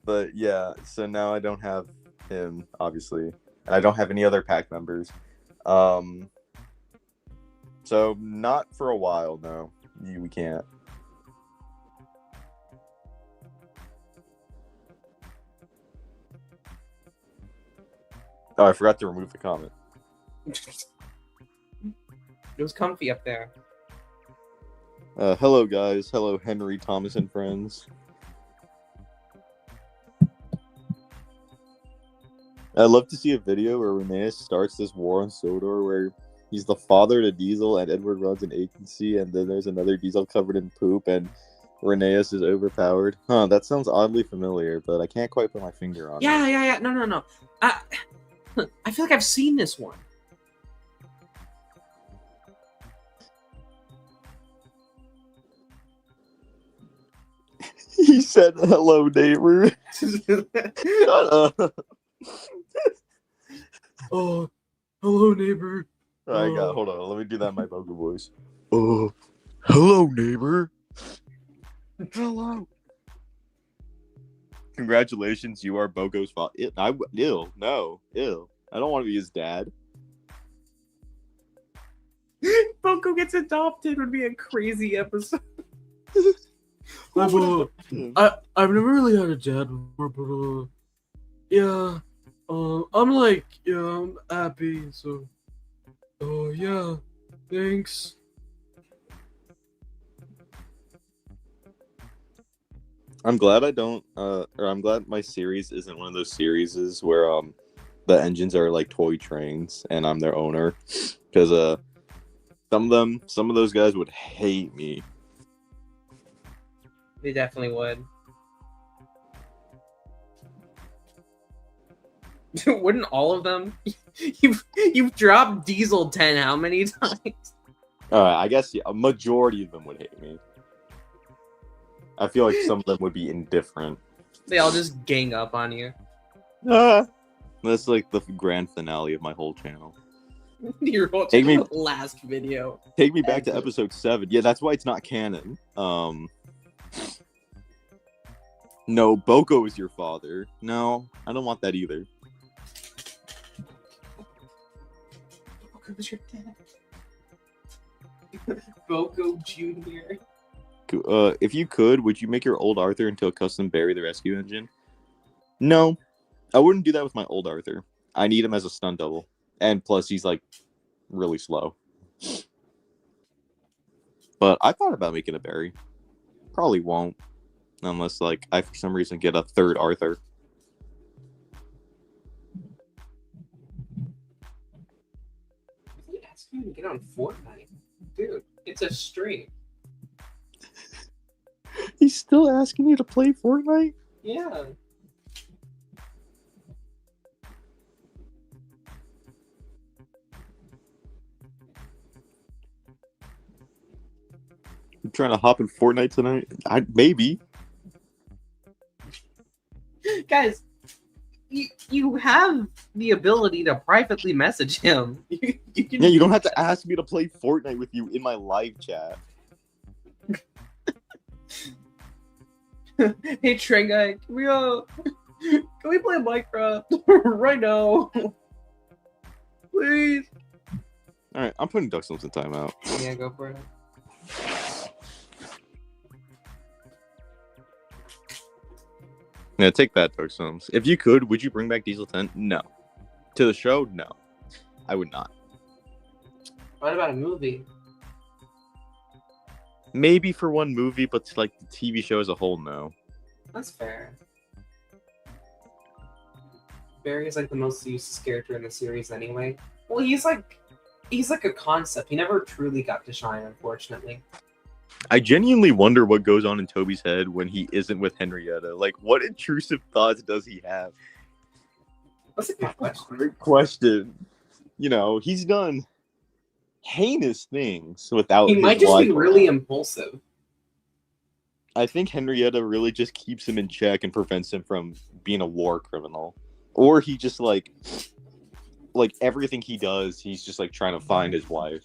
But yeah, so now I don't have him, obviously, and I don't have any other pack members. So not for a while, no. We can't. Oh, I forgot to remove the comment. It was comfy up there. Hello, guys. Hello, Henry, Thomas, and friends. I'd love to see a video where Rheneas starts this war on Sodor, where he's the father to Diesel and Edward runs an agency, and then there's another Diesel covered in poop, and Rheneas is overpowered. Huh, that sounds oddly familiar, but I can't quite put my finger on it. Yeah. No. I feel like I've seen this one. He said, hello, neighbor. Shut up. Oh, hello, neighbor. Hold on. Let me do that in my vocal voice. Oh, hello, neighbor. Hello. Congratulations, you are Bogo's father. Ill. I don't want to be his dad. Boko gets adopted would be a crazy episode. I've never really had a dad before, but yeah, I'm happy. So, yeah, thanks. I'm glad I don't, or I'm glad my series isn't one of those series where the engines are like toy trains and I'm their owner, because some of those guys would hate me. They definitely would. Wouldn't all of them? You've dropped Diesel 10 how many times? I guess a majority of them would hate me. I feel like some of them would be indifferent. They all just gang up on you. That's like the grand finale of my whole channel. Your whole Take me- last video. Take me back to episode 7. Yeah, that's why it's not canon. No, Boko is your father. No, I don't want that either. Boko was your dad. Boko Jr. If you could, would you make your old Arthur into a custom Barry the Rescue Engine? No, I wouldn't do that with my old Arthur. I need him as a stunt double. And plus, he's like really slow. But I thought about making a Barry. Probably won't. Unless, like, I for some reason get a third Arthur. You asked me to get on Fortnite. Dude, it's a stream. He's still asking you to play Fortnite? Yeah. You trying to hop in Fortnite tonight? Maybe. Guys, you have the ability to privately message him. You can Yeah, you don't have to ask me to play Fortnite with you in my live chat. Hey, Train Guy, can we play Minecraft right now? Please. Alright, I'm putting Ducksums in timeout. Yeah, go for it. Yeah, take that, Ducksums. If you could, would you bring back Diesel 10? No. To the show? No. I would not. What about a movie? Maybe for one movie, but to, like, the TV show as a whole, no. That's fair. Barry is like the most useless character in the series anyway. Well, he's like a concept. He never truly got to shine, unfortunately. I genuinely wonder what goes on in Toby's head when he isn't with Henrietta. Like, what intrusive thoughts does he have? That's a good question. Great question. You know, he's done heinous things without He his might just wife be really around. impulsive. I think Henrietta really just keeps him in check and prevents him from being a war criminal. Or he just, like everything he does, he's just, like, trying to find his wife.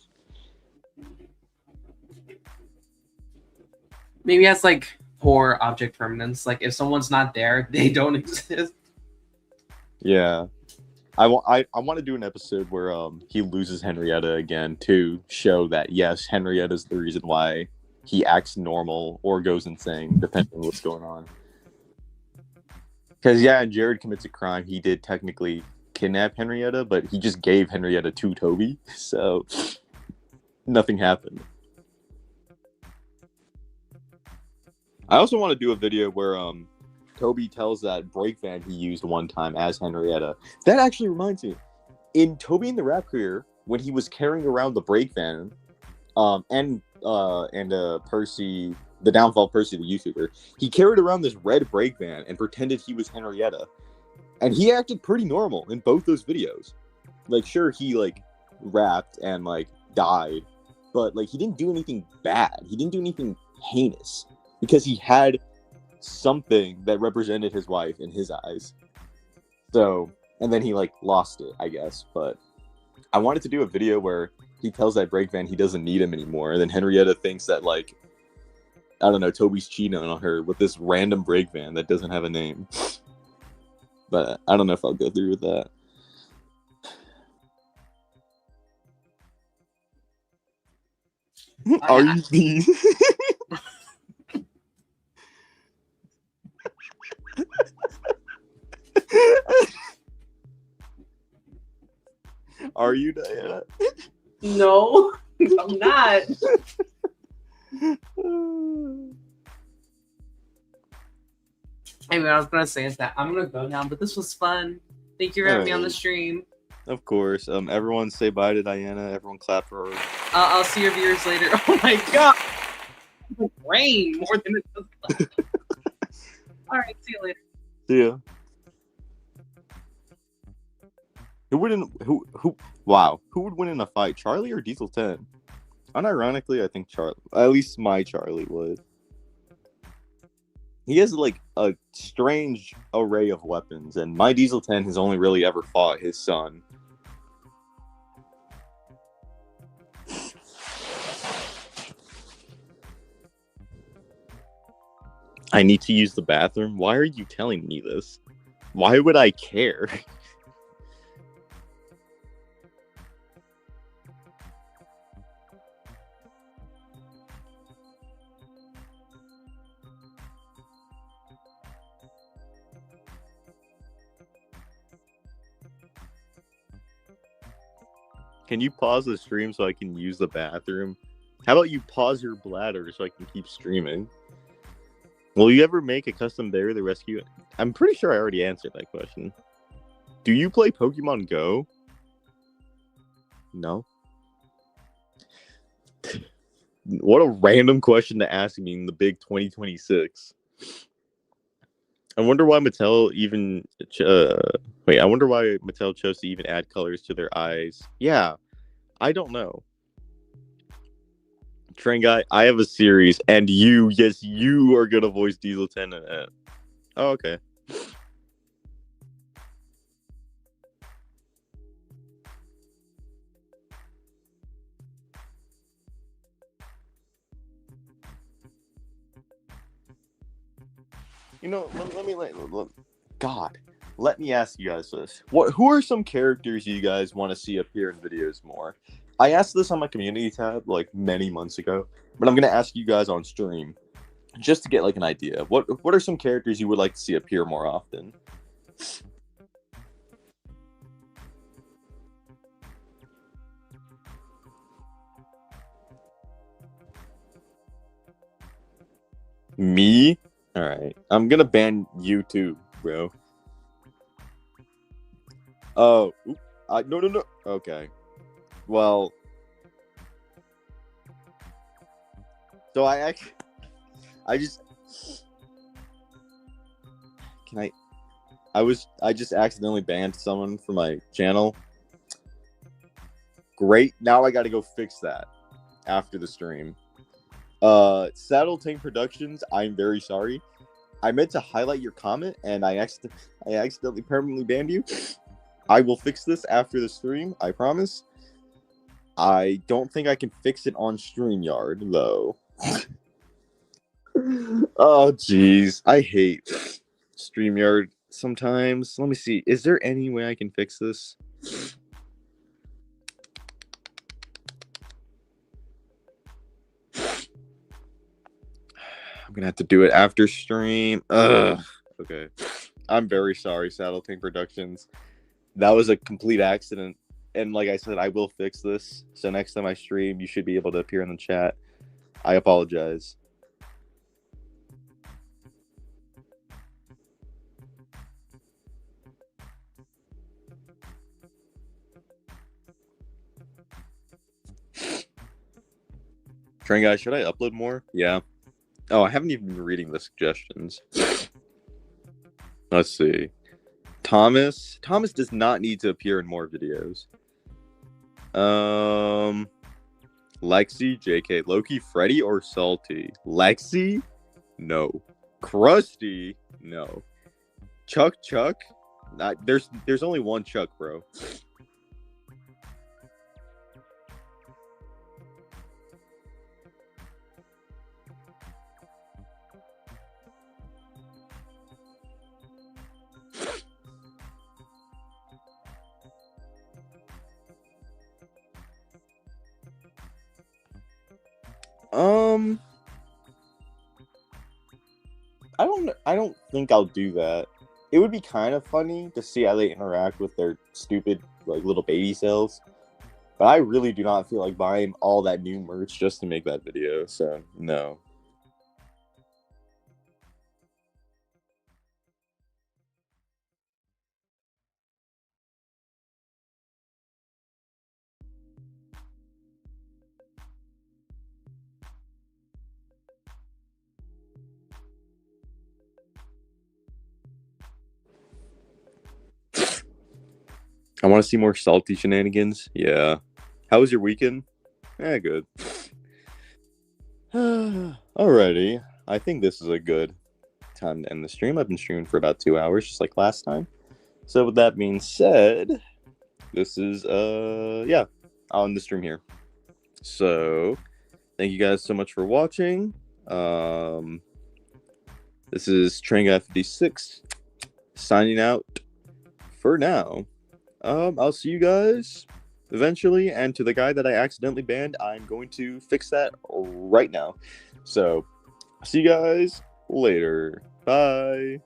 Maybe he has like poor object permanence. Like if someone's not there, they don't exist. Yeah. I want to do an episode where he loses Henrietta again to show that yes, Henrietta's the reason why he acts normal or goes insane, depending on what's going on. Because yeah, Jared commits a crime. He did technically kidnap Henrietta, but he just gave Henrietta to Toby, so nothing happened. I also want to do a video where Toby tells that brake van he used one time as Henrietta. That actually reminds me, in Toby and the Rap Career, when he was carrying around the brake van, and Percy, the Downfall Percy, the YouTuber, he carried around this red brake van and pretended he was Henrietta, and he acted pretty normal in both those videos. Like, sure, he like rapped and like died, but like he didn't do anything bad. He didn't do anything heinous because he had something that represented his wife in his eyes. So, and then he like lost it, I guess. But I wanted to do a video where he tells that brake van he doesn't need him anymore, and then Henrietta thinks that like, I don't know, Toby's cheating on her with this random brake van that doesn't have a name. But I don't know if I'll go through with that. Are you these? Are you, Diana? No, I'm not. Anyway, I was gonna say is that I'm gonna go now, but this was fun. Thank you for having me on the stream. Of course. Everyone say bye to Diana. Everyone clap for her. I'll see your viewers later. Oh my god, rain more than it does. All right, see you later. See ya. Who would win in a fight, Charlie or Diesel 10? Unironically, I think Charlie. At least my Charlie would. He has like a strange array of weapons, and my Diesel 10 has only really ever fought his son. I need to use the bathroom? Why are you telling me this? Why would I care? Can you pause the stream so I can use the bathroom? How about you pause your bladder so I can keep streaming? Will you ever make a custom Bear the Rescue? I'm pretty sure I already answered that question. Do you play Pokemon Go? No. What a random question to ask me in the big 2026. I wonder why Mattel even... I wonder why Mattel chose to even add colors to their eyes. Yeah, I don't know. Train Guy, I have a series, and you are gonna voice Diesel 10 in it. Oh, okay. You know, let me ask you guys this. Who are some characters you guys want to see appear in videos more? I asked this on my community tab like many months ago, but I'm gonna ask you guys on stream just to get like an idea. What are some characters you would like to see appear more often? Me? All right, I'm gonna ban you too, bro. Oh, no. Okay. Well, so I just accidentally banned someone from my channel. Great. Now I got to go fix that after the stream. Saddle Tank Productions, I'm very sorry. I meant to highlight your comment and I accidentally permanently banned you. I will fix this after the stream, I promise. I don't think I can fix it on StreamYard, though. Oh, jeez. I hate StreamYard sometimes. Let me see. Is there any way I can fix this? I'm gonna have to do it after stream. Ugh. Okay. I'm very sorry, Saddle Tank Productions. That was a complete accident. And like I said, I will fix this. So next time I stream, you should be able to appear in the chat. I apologize. Train guy, should I upload more? Yeah. Oh, I haven't even been reading the suggestions. Let's see. Thomas does not need to appear in more videos. Lexi, JK, Loki, Freddy, or Salty? Lexi? No. Krusty? No. Chuck? There's only one Chuck, bro. I don't think I'll do that. It would be kind of funny to see how they interact with their stupid like little baby cells. But I really do not feel like buying all that new merch just to make that video, so no. I want to see more Salty shenanigans. Yeah. How was your weekend? Good. Alrighty. I think this is a good time to end the stream. I've been streaming for about 2 hours, just like last time. So with that being said, this is yeah, I'll end the stream here. So thank you guys so much for watching. This is Train Guy 56 signing out for now. I'll see you guys eventually, and to the guy that I accidentally banned, I'm going to fix that right now. So, see you guys later. Bye.